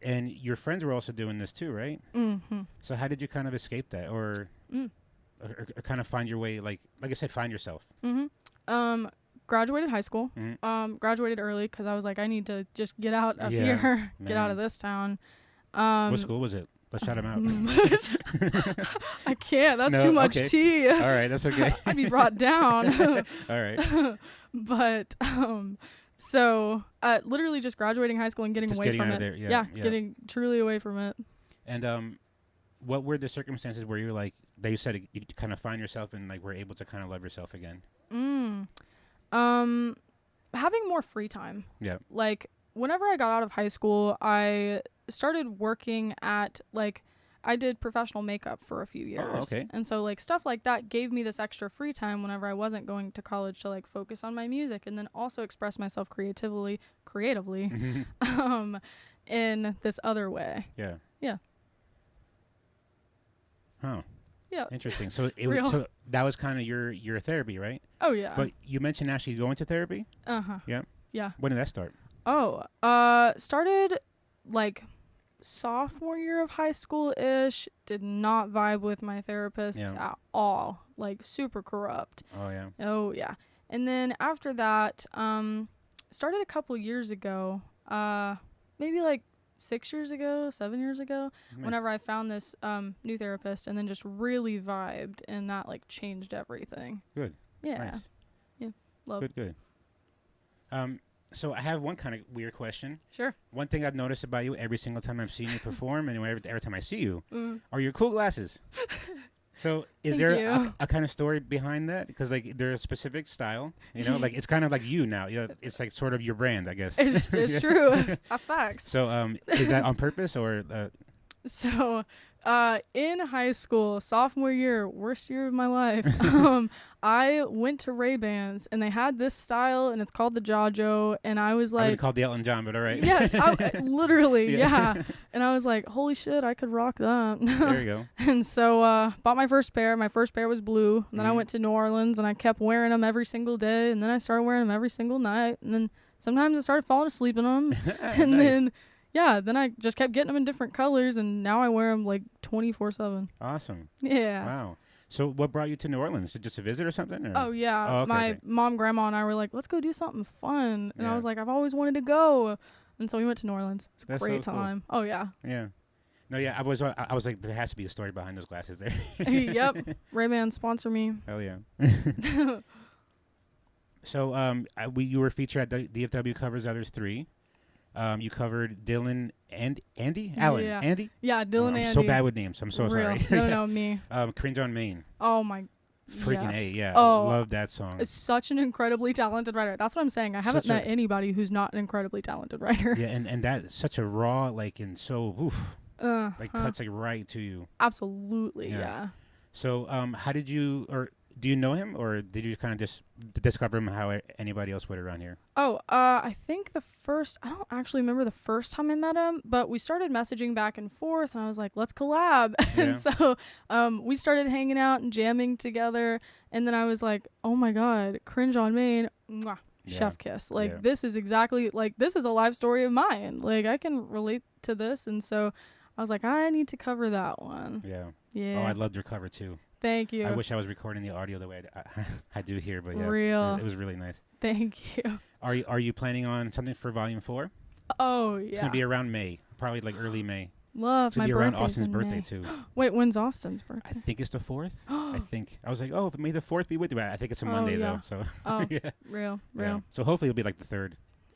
and your friends were also doing this too, right? Mm-hmm. So how did you kind of escape that, or kind of find your way, like I said, find yourself? Mm-hmm. Graduated high school. Mm-hmm. Graduated early because I was like, I need to just get out of Yeah, here, get out man. of this town. What school was it? Let's shout them out. I can't. That's No, too much okay. tea. All right, that's okay. I'd be brought down. All right. But so literally just graduating high school and getting Just away getting from out it. of there, yeah, yeah. Getting truly away from it. And what were the circumstances where you were like, that you said you kind of find yourself and like were able to kind of love yourself again? Having more free time. Yeah. Like whenever I got out of high school, I started working at like I did professional makeup for a few years. Oh, okay. And so like stuff like that gave me this extra free time whenever I wasn't going to college to like focus on my music and then also express myself creatively in this other way. Yeah. Yeah. Huh. Yeah. Interesting. So Real. so that was kind of your therapy, right? Oh yeah. But you mentioned actually going to therapy. Uh-huh. Yeah. Yeah. When did that start? Oh, started like sophomore year of high school-ish. Did not vibe with my therapist at all. Like super corrupt. Oh yeah. Oh yeah. And then after that, started a couple years ago, maybe like 6 years ago, 7 years ago, Nice. whenever I found this new therapist, and then just really vibed, and that like changed everything. Good. Yeah. Nice. Yeah. Love. Good. So I have one kind of weird question. Sure. One thing I've noticed about you every single time I've seen you perform, and every time I see you, Mm. are your cool glasses. So is Thank there you. a kind of story behind that? Because like they're a specific style, like it's kind of like you now. Yeah, it's like sort of your brand, I guess. It's Yeah. true. That's facts. So is that on purpose or? So, in high school, sophomore year, worst year of my life, I went to Ray-Bans, and they had this style, and it's called the Jajo, and I was I would like, call the Elton John, but all right. yes, literally, Yeah. yeah. And I was like, holy shit, I could rock that. There you go. And so, bought my first pair. My first pair was blue. And then I Mhm. went to New Orleans, and I kept wearing them every single day. And then I started wearing them every single night. And then sometimes I started falling asleep in them. And Nice. then, yeah, then I just kept getting them in different colors. And now I wear them like 24/7. Awesome. Yeah. Wow. So what brought you to New Orleans? Just to visit or something? Or? Oh, yeah. Oh, okay, My okay. mom, grandma, and I were like, let's go do something fun. And Yeah. I was like, I've always wanted to go. And so we went to New Orleans. It's a That's great so cool. time. Oh, yeah. Yeah. No, yeah. I was like, there has to be a story behind those glasses there. Yep. Ray-Ban sponsor me. Hell yeah. So you were featured at the DFW Covers Others 3. You covered Dylan Andy? Alan. Yeah. Andy? Yeah, Dylan I'm Andy. so bad with names. I'm so Real. sorry. No, me. Cringe on Main. Oh my. Freaking yes. A, yeah. Oh, Love that song. is such an incredibly talented writer. That's what I'm saying. I haven't met anybody who's not an incredibly talented writer. Yeah, and that's such a raw, like, and so, like, cuts, like, right to you. Absolutely, yeah. So, how did you, or do you know him, or did you kind of just discover him how anybody else would around here? Oh, I think I don't actually remember the first time I met him, but we started messaging back and forth, and I was like, let's collab. Yeah. And so we started hanging out and jamming together, and then I was like, oh my God, Cringe on Main, mwah, chef kiss. Like, this is exactly, like, this is a life story of mine. Like, I can relate to this, and so I was like, I need to cover that one. Yeah. Yeah. Oh, I loved your cover, too. Thank you. I wish I was recording the audio the way I do here, but yeah, Real. It was really nice. Thank you. Are you planning on something for Volume 4? Oh, yeah. It's gonna be around May, probably like early May. Love my birthday. It's gonna be around Austin's birthday too. Wait, when's Austin's birthday? I think it's the 4th. I think I was like, oh, may the 4th be with you. I think it's a Monday though. So yeah. Real. Yeah. So hopefully it'll be like the 3rd.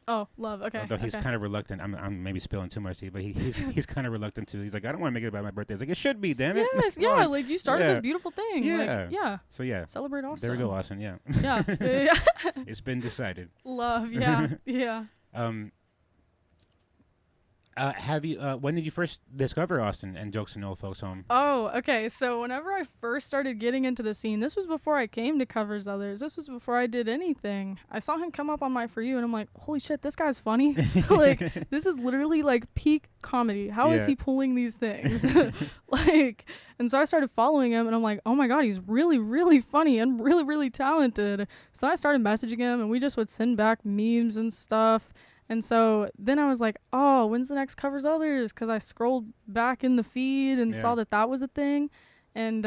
Oh, love. Okay. Although he's kind of reluctant. I'm maybe spilling too much tea, but he's kind of reluctant too. He's like, I don't want to make it about my birthday. It's like, it should be, damn it. Yes, yeah. Like, you started this beautiful thing. Yeah. Like, yeah. So yeah. Celebrate Austin. There we go, Austin. Yeah. Yeah. Yeah. It's been decided. Love. Yeah. Yeah. Have you? When did you first discover Austin and Jokes and Old Folks Home? Oh, okay. So whenever I first started getting into the scene, this was before I came to Covers Others. This was before I did anything. I saw him come up on my For You, and I'm like, holy shit, this guy's funny. Like, this is literally like peak comedy. How is he pulling these things? Like, and so I started following him, and I'm like, oh my God, he's really, really funny and really, really talented. So I started messaging him, and we just would send back memes and stuff. And so then I was like, oh, when's the next Covers Others? Because I scrolled back in the feed and saw that was a thing. And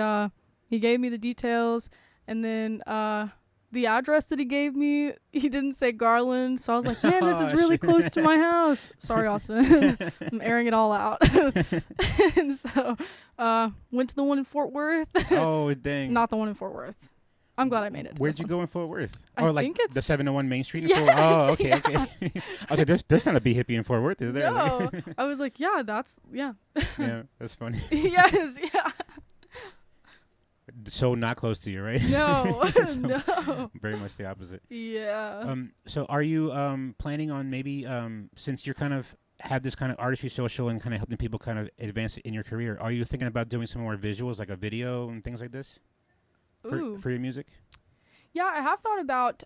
he gave me the details. And then the address that he gave me, he didn't say Garland. So I was like, man, this is really close to my house. Sorry, Austin. I'm airing it all out. And so went to the one in Fort Worth. Oh, dang. Not the one in Fort Worth. I'm glad I made it. Where'd you go in Fort Worth? I like think it's the 701 Main Street in Fort Worth? Oh, okay, okay. I was like, there's not a bee hippie in Fort Worth, is there? No. I was like, yeah, that's, yeah. Yeah, that's funny. Yes, yeah. So not close to you, right? No, So no. Very much the opposite. Yeah. So are you planning on maybe, since you're kind of have this kind of artistry social and kind of helping people kind of advance in your career, are you thinking about doing some more visuals, like a video and things like this? For your music? Yeah, I have thought about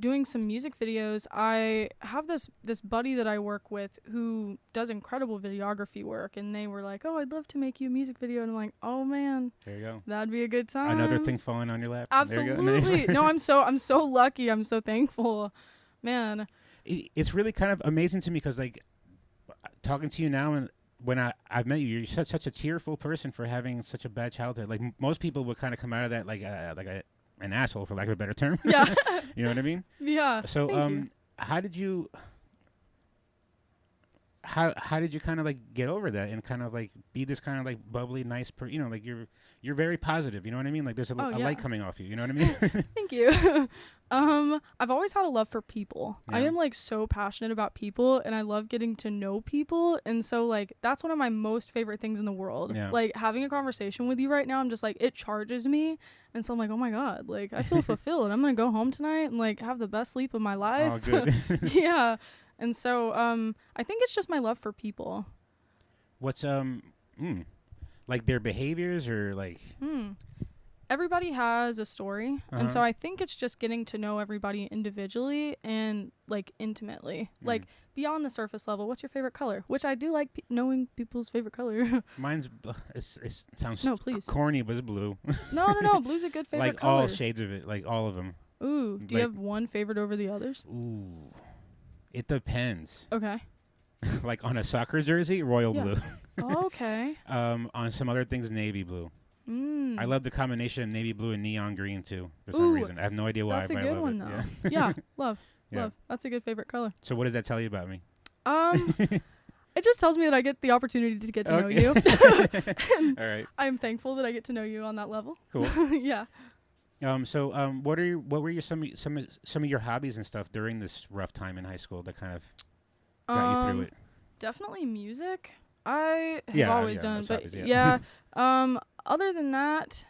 doing some music videos. I have this buddy that I work with who does incredible videography work, and they were like, oh, I'd love to make you a music video. And I'm like, oh, man. There you go. That'd be a good time. Another thing falling on your lap. Absolutely. No, I'm so lucky. I'm so thankful. Man. It's really kind of amazing to me because, like, talking to you now and when I've met you, you're such a cheerful person for having such a bad childhood. Like, most people would kind of come out of that like an asshole, for lack of a better term. Yeah. You know what I mean? Yeah. So, how did you kind of like get over that and kind of like be this kind of like bubbly, nice like you're very positive. You know what I mean? Like, there's a light coming off you. You know what I mean? Thank you. I've always had a love for people. Yeah. I am like so passionate about people, and I love getting to know people. And so like that's one of my most favorite things in the world. Yeah. Like, having a conversation with you right now, I'm just like, it charges me. And so I'm like, oh my God, like I feel fulfilled. I'm gonna go home tonight and like have the best sleep of my life. Oh, good. Yeah. And so I think it's just my love for people. What's like their behaviors or like? Everybody has a story, and so I think it's just getting to know everybody individually and like intimately, like beyond the surface level. What's your favorite color? Which I do like knowing people's favorite color. Mine's it sounds please. corny, but it's blue. No. Blue's a good favorite like color. all shades of it, like all of them. Ooh, do you have one favorite over the others? Ooh, it depends. Okay. Like on a soccer jersey, royal blue. Okay. On some other things, navy blue. I love the combination of navy blue and neon green too. For some reason, I have no idea why. That's a but good I love one it. though. Yeah, love. That's a good favorite color. So what does that tell you about me? It just tells me that I get the opportunity to get to know you. All right. I am thankful that I get to know you on that level. Cool. Yeah. So what were your some of your hobbies and stuff during this rough time in high school that kind of got you through it? Definitely music. I have Yeah, always yeah, done, most but obvious, yeah. yeah. Other than that,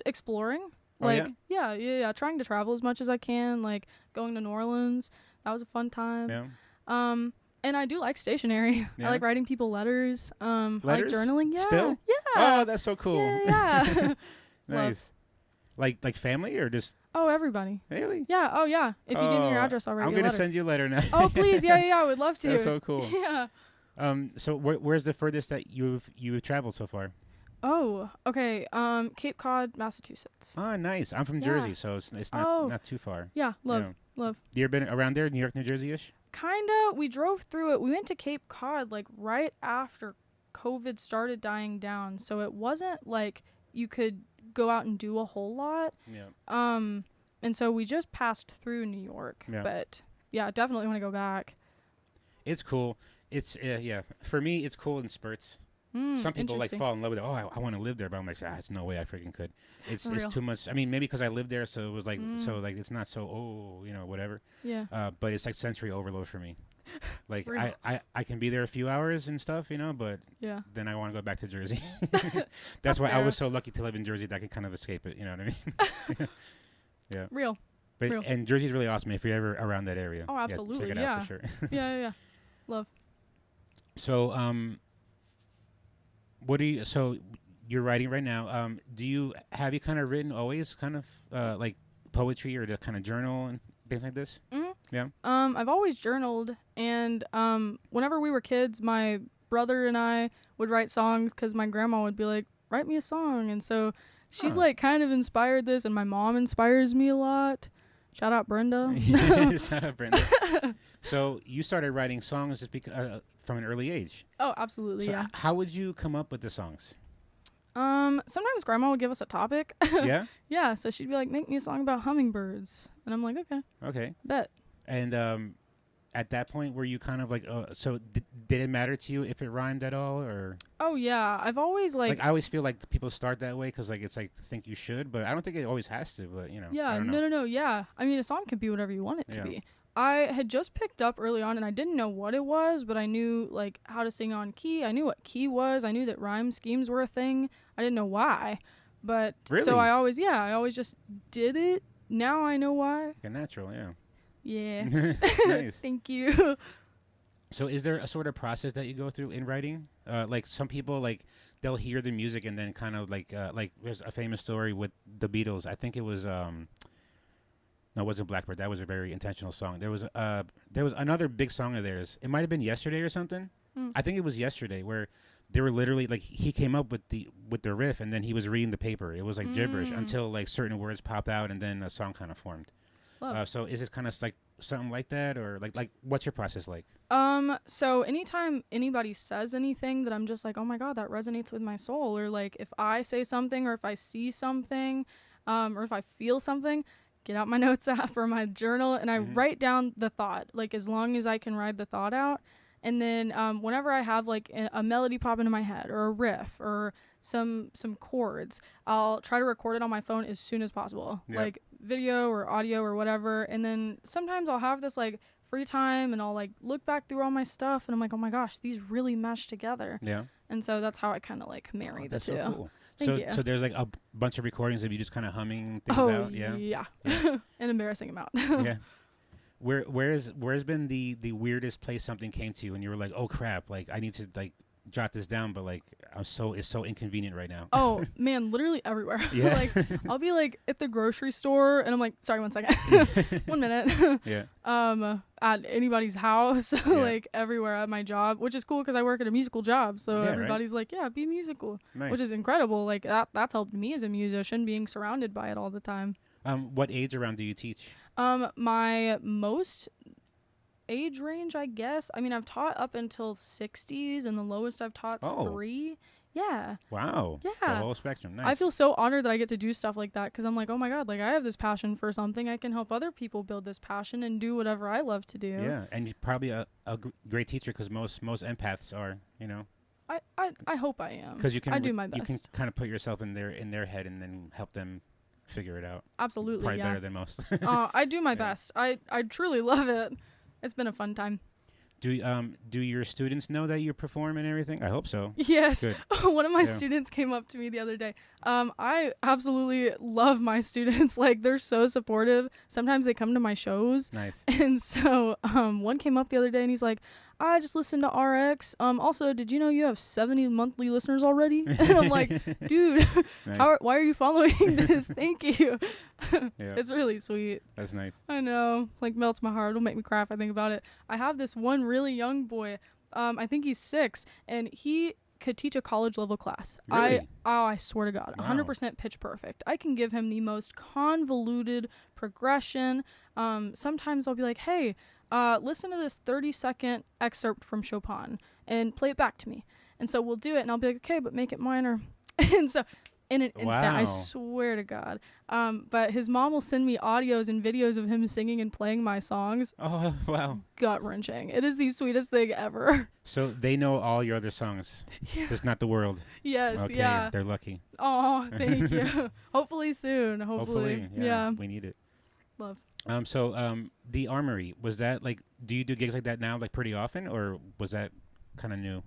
exploring. Oh, Like, yeah? yeah. Trying to travel as much as I can. Like going to New Orleans. That was a fun time. Yeah. And I do like stationery. I Yeah. like writing people letters. I like Letters? journaling. Yeah. Still? Yeah. Oh, that's so cool. Yeah. Love. Nice. Like family or just Oh, everybody. really? Yeah. Oh, yeah. If you give me your Oh, address, I'll write I'm you a gonna letter. send you a letter now. Oh, please. Yeah. I would love to. That's so cool. Yeah. So where's the furthest that you've traveled so far? Oh, okay. Cape Cod, Massachusetts. Oh, nice. I'm from Yeah. Jersey, so it's not too far. Yeah. Love. Yeah. Love. You ever been around there, New York, New Jersey-ish? Kinda. We drove through it. We went to Cape Cod like right after COVID started dying down, so it wasn't like you could go out and do a whole lot. Yeah. And so we just passed through New York. Yeah. But yeah, definitely want to go back. It's cool. It's yeah. For me, it's cool in spurts. Some people like Interesting. fall in love with it. Oh, I want to live there, but I'm like, there's no way I freaking could. It's Real. too much. I mean, maybe because I lived there, so it was like it's not so whatever. Yeah. But it's like sensory overload for me. Like Real. I can be there a few hours and stuff, but Yeah. then I want to go back to Jersey. That's why I fair. was so lucky to live in Jersey that I could kind of escape it. You know what I mean? Yeah. Real. But Real. and Jersey's really awesome if you're ever around that area. Oh, Yeah, absolutely, check it out for sure. Yeah. Love. So what do you? So you're writing right now. Have you kind of written always kind of like poetry or to kind of journal and things like this? Mhm. Yeah. I've always journaled, and whenever we were kids, my brother and I would write songs because my grandma would be like, "Write me a song," and so she's Huh. like kind of inspired this, and my mom inspires me a lot. Shout out Brenda. Shut up, Brenda. So you started writing songs just from an early age. Oh, absolutely, So yeah. how would you come up with the songs? Sometimes grandma would give us a topic. Yeah. Yeah, so she'd be like, "Make me a song about hummingbirds," and I'm like, "Okay, Okay. bet." And at that point, were you kind of like, so did it matter to you if it rhymed at all, or Oh yeah, I've always like I always feel like people start that way because like it's like think you should, but I don't think it always has to. But I Yeah, don't know. no, yeah. I mean, a song can be whatever you want it to Yeah. be. I had just picked up early on, and I didn't know what it was, but I knew like how to sing on key. I knew what key was. I knew that rhyme schemes were a thing. I didn't know why, but Really? so I always just did it. Now I know why. Like a natural, yeah. Yeah. Nice. Thank you. So is there a sort of process that you go through in writing? Like some people like they'll hear the music and then kind of like there's a famous story with the Beatles. I think it was no, it wasn't Blackbird. That was a very intentional song. There was another big song of theirs. It might have been Yesterday or something. I think it was Yesterday where they were literally like he came up with the riff and then he was reading the paper. It was like gibberish until like certain words popped out and then a song kind of formed. Love. So is it kind of like something like that or like what's your process like? So anytime anybody says anything that I'm just like, oh my God, that resonates with my soul, or like if I say something or if I see something, or if I feel something, get out my notes app or my journal and I write down the thought, like as long as I can write the thought out. And then whenever I have like a melody pop into my head or a riff or some chords, I'll try to record it on my phone as soon as possible, like video or audio or whatever. And then sometimes I'll have this like free time and I'll like look back through all my stuff and I'm like, oh my gosh, these really mesh together. Yeah. And so that's how I kind of like marry the That's two. so cool. Thank you. So there's like a bunch of recordings of you just kind of humming things Oh out. Yeah. yeah. An embarrassing amount. Yeah. Where's been the weirdest place something came to and you were like, oh crap, like I need to like jot this down, but like it's so inconvenient right now. Oh man, literally everywhere. Yeah. Like I'll be like at the grocery store and I'm like, sorry, 1 second. 1 minute. Yeah. At anybody's house, like everywhere at my job, which is cool because I work at a musical job. So Yeah, everybody's like, yeah, be musical, Nice. which is incredible. Like that's helped me as a musician, being surrounded by it all the time. What age around do you teach? My most age range, I guess. I mean, I've taught up until 60s, and the lowest I've taught's 3. Yeah. Wow. Yeah. The whole spectrum. Nice. I feel so honored that I get to do stuff like that because I'm like, oh my God, like I have this passion for something. I can help other people build this passion and do whatever I love to do. Yeah, and you're probably a great teacher because most empaths are, I hope I am. because you can I do my you can best. kind of put yourself in their head and then help them figure it out. Absolutely, Probably yeah. better than most. I do my Yeah. best. I truly love it. It's been a fun time. Do your students know that you perform and everything? I hope so. Yes. Good. One of my Yeah. students came up to me the other day. I absolutely love my students. Like, they're so supportive. Sometimes they come to my shows. Nice. And so one came up the other day and he's like, I just listened to RX. Also, did you know you have 70 monthly listeners already? And I'm like, dude, Nice. why are you following this? Thank you. Yeah. It's really sweet. That's nice. I know. Like, melts my heart. It'll make me cry if I think about it. I have this one really young boy. I think he's 6, and he could teach a college level class. Really? I swear to God, Wow. 100% pitch perfect. I can give him the most convoluted progression. Sometimes I'll be like, hey, listen to this 30-second excerpt from Chopin and play it back to me. And so we'll do it, and I'll be like, okay, but make it minor. And so in an instant, I Wow. swear to God. But his mom will send me audios and videos of him singing and playing my songs. Oh, wow. Gut-wrenching. It is the sweetest thing ever. So they know all your other songs, Yeah. just not the world. Yes, Okay, yeah. they're lucky. Oh, thank you. Hopefully soon. Hopefully. Yeah. We need it. Love. So the Armory, was that like, do you do gigs like that now, like pretty often, or was that kind of new?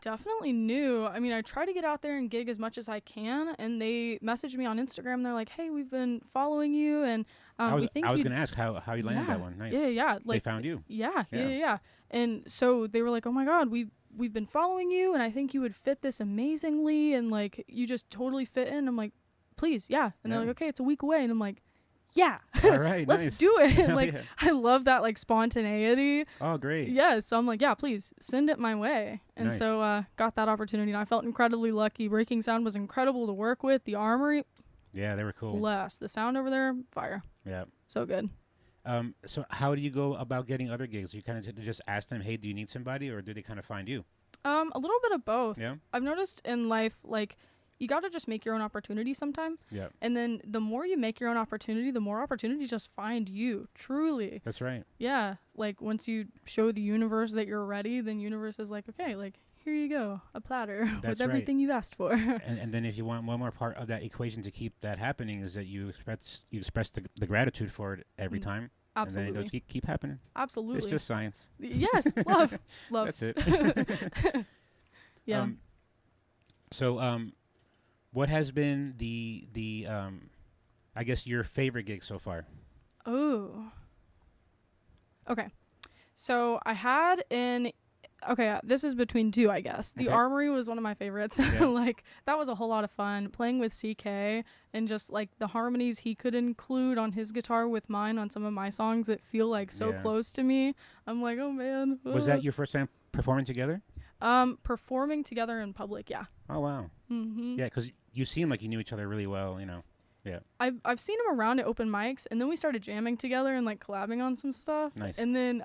Definitely new. I mean, I try to get out there and gig as much as I can, and they message me on Instagram. They're like, "Hey, we've been following you, and I was we think going to ask how you landed that one. Nice. Yeah. They Like, found you. yeah. And so they were like, "Oh my God, we've been following you, and I think you would fit this amazingly, and like you just totally fit in." I'm like, "Please, yeah." And they're Yeah. like, "Okay, it's a week away," and I'm like, "Yeah, All right, let's nice. do it." Hell Like, yeah. I love that like spontaneity. Oh, great. Yeah, so I'm like, yeah, please send it my way. And Nice. so got that opportunity, and I felt incredibly lucky. Breaking Sound was incredible to work with. The Armory, Yeah, they were cool. blessed. The sound over there, fire. Yeah. So good. So how do you go about getting other gigs? You kind of just ask them, hey, do you need somebody, or do they kind of find you? A little bit of both. Yeah. I've noticed in life, like, you got to just make your own opportunity sometime. Yeah. And then the more you make your own opportunity, the more opportunities just find you, truly. That's right. Yeah, like once you show the universe that you're ready, then universe is like, okay, like, here you go, a platter That's with right. everything you've asked for. And then if you want one more part of that equation to keep that happening is that you express the gratitude for it every time. Absolutely. And then it'll keep happening. Absolutely. It's just science. Yes, love. That's it. Yeah. What has been the I guess your favorite gig so far? Oh. Okay. So I had this is between two, I guess. The Okay. Armory was one of my favorites. Yeah. Like, that was a whole lot of fun playing with CK and just like the harmonies he could include on his guitar with mine on some of my songs that feel like so Yeah. close to me. I'm like, oh man. Was that your first time performing together? Performing together in public, yeah. Oh wow. Mhm. Yeah, because you seem like you knew each other really well. You know. Yeah. I've seen him around at open mics, and then we started jamming together and like collabing on some stuff. Nice. And then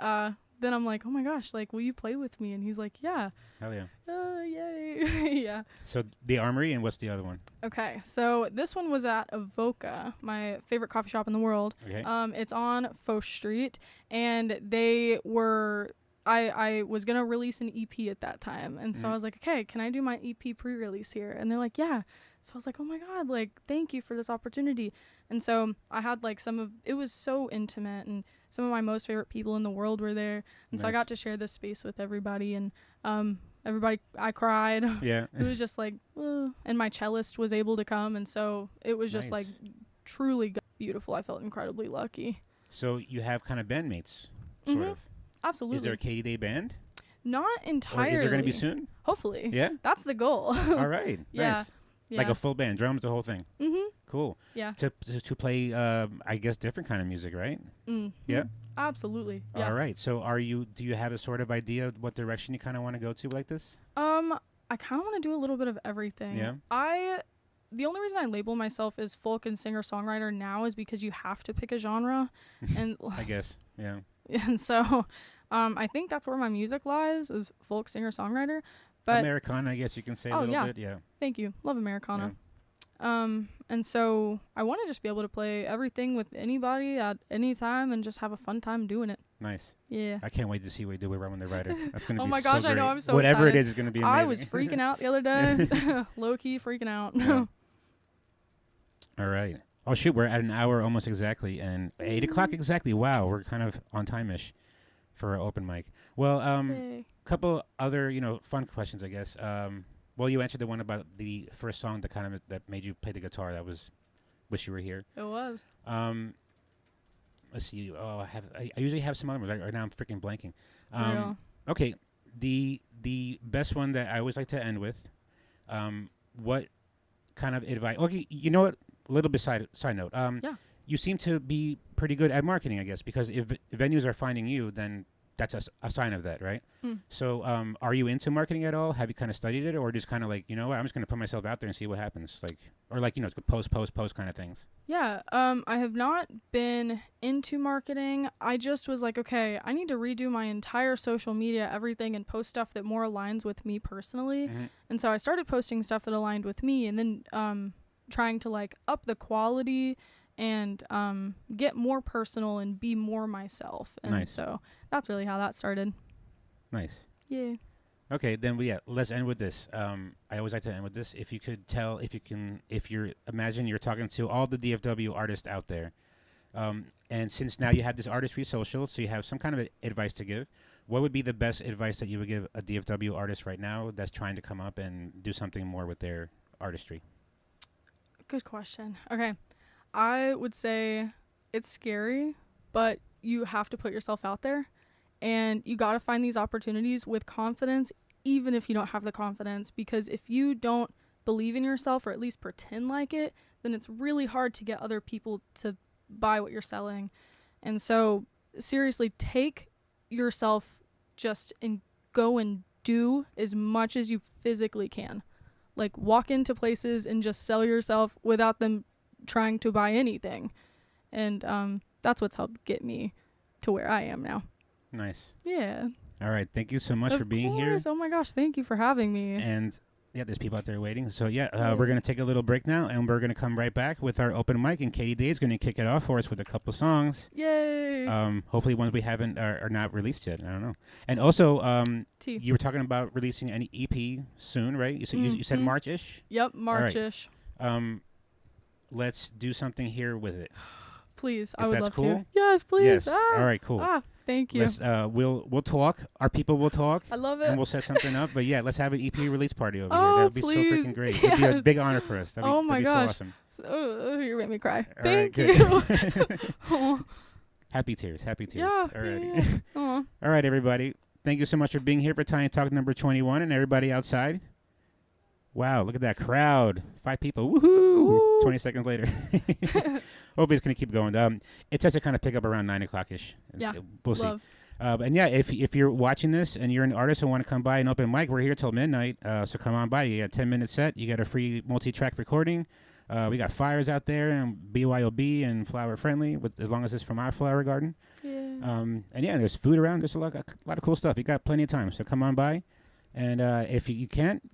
I'm like, oh my gosh, like, will you play with me? And he's like, yeah. Hell yeah. Yay. Yeah. So the Armory, and what's the other one? Okay, so this one was at Avoca, my favorite coffee shop in the world. Okay. It's on Foch Street, and they were. I was gonna release an EP at that time, and so I was like, okay, can I do my EP pre-release here? And they're like, yeah. So I was like, oh my God, like, thank you for this opportunity. And so I had like it was so intimate, and some of my most favorite people in the world were there. And so I Nice. got to share this space with everybody, and I cried. Yeah. It was just like, and my cellist was able to come, and so it was just like Nice. truly beautiful. I felt incredibly lucky. So you have kind of bandmates, sort Mhm. of. Absolutely. Is there a Katy Day band? Not Or entirely. is there going to be soon? Hopefully. Yeah. That's the goal. All right. Yeah. Nice. Yeah. Like a full band, drums, the whole thing. Mhm. Cool. Yeah. To play, I guess, different kind of music, right? Mhm. Yeah. Absolutely. Yeah. All right. So do you have a sort of idea of what direction you kind of want to go to like this? I kind of want to do a little bit of everything. Yeah. The only reason I label myself as folk and singer-songwriter now is because you have to pick a genre, and I guess. Yeah. and so I think that's where my music lies, is folk singer-songwriter. But Americana, I guess you can say a Oh, little yeah. bit. Yeah. thank you, love Americana. And so I want to just be able to play everything with anybody at any time and just have a fun time doing it. Nice. Yeah. I can't wait to see what you do with Roman the Writer. That's going to Oh be my gosh, so I know, great. I'm so Whatever excited. it is going to be amazing. I was freaking out the other day, low key freaking out. Yeah. All right. Oh, shoot. We're at an hour almost exactly, and 8 o'clock exactly. Wow. We're kind of on time-ish for our open mic. Well, Yay. couple other fun questions, I guess. Well, you answered the one about the first song that made you play the guitar. That was "Wish You Were Here." It was. Um, let's see. Oh, I usually have some other ones. Right now, I'm freaking blanking. Real. Okay, the best one that I always like to end with. What kind of advice? Okay, you know what? A little bit side note. Yeah. You seem to be pretty good at marketing, I guess, because if venues are finding you, then that's a sign of that, right? So, are you into marketing at all? Have you kind of studied it, or just kind of like, you know what, I'm just going to put myself out there and see what happens, like, or like, post kind of things? Yeah, I have not been into marketing. I just was like, okay, I need to redo my entire social media, everything, and post stuff that more aligns with me personally. Mhm. And so I started posting stuff that aligned with me, and then trying to like up the quality and get more personal and be more myself. And Nice. so that's really how that started. Nice. Yeah. Okay, then let's end with this. I always like to end with this. If you could tell, imagine you're talking to all the DFW artists out there, and since now you have this artistry social, so you have some kind of advice to give. What would be the best advice that you would give a DFW artist right now that's trying to come up and do something more with their artistry? Good question. Okay. I would say it's scary, but you have to put yourself out there, and you got to find these opportunities with confidence, even if you don't have the confidence, because if you don't believe in yourself or at least pretend like it, then it's really hard to get other people to buy what you're selling. And so seriously, take yourself just and go and do as much as you physically can. Like, walk into places and just sell yourself without them trying to buy anything. And that's what's helped get me to where I am now. Nice. Yeah. All right. Thank you so much for being here. Oh my gosh, thank you for having me. And yeah, there's people out there waiting. So we're going to take a little break now, and we're going to come right back with our open mic, and Katy Day is going to kick it off for us with a couple songs. Yay. Hopefully ones we haven't are not released yet. I don't know. And also, T. you were talking about releasing an EP soon, right? You said March-ish? Yep, March-ish. Let's do something here with it. Please, If I would that's love cool? to. Yes, please. Yes. All right, cool. Thank you. Let's we'll talk. Our people will talk. I love it. And we'll set something up. But yeah, let's have an EP release party over here. Oh, That would be please. so freaking great. Yes. It'd be a big honor for us. Oh my gosh. So awesome. You're making me cry. All Thank right, you. Aw. Happy tears. Happy tears. Yeah. Alrighty. Yeah. Aw. All right, everybody. Thank you so much for being here for Tiny Talk number 21, and everybody outside. Wow, look at that crowd. 5 people. Woohoo! Woo. 20 seconds later. Hopefully it's going to keep going. It tends to kind of pick up around 9 o'clock-ish. Yeah, We'll see. love. And yeah, if you're watching this and you're an artist and want to come by an open mic, we're here till midnight. So come on by. You got a 10-minute set. You got a free multi-track recording. We got flyers out there and BYOB and flower friendly, as long as it's from our flower garden. Yeah. And yeah, there's food around. There's a lot of cool stuff. You got plenty of time. So come on by. And if you can't,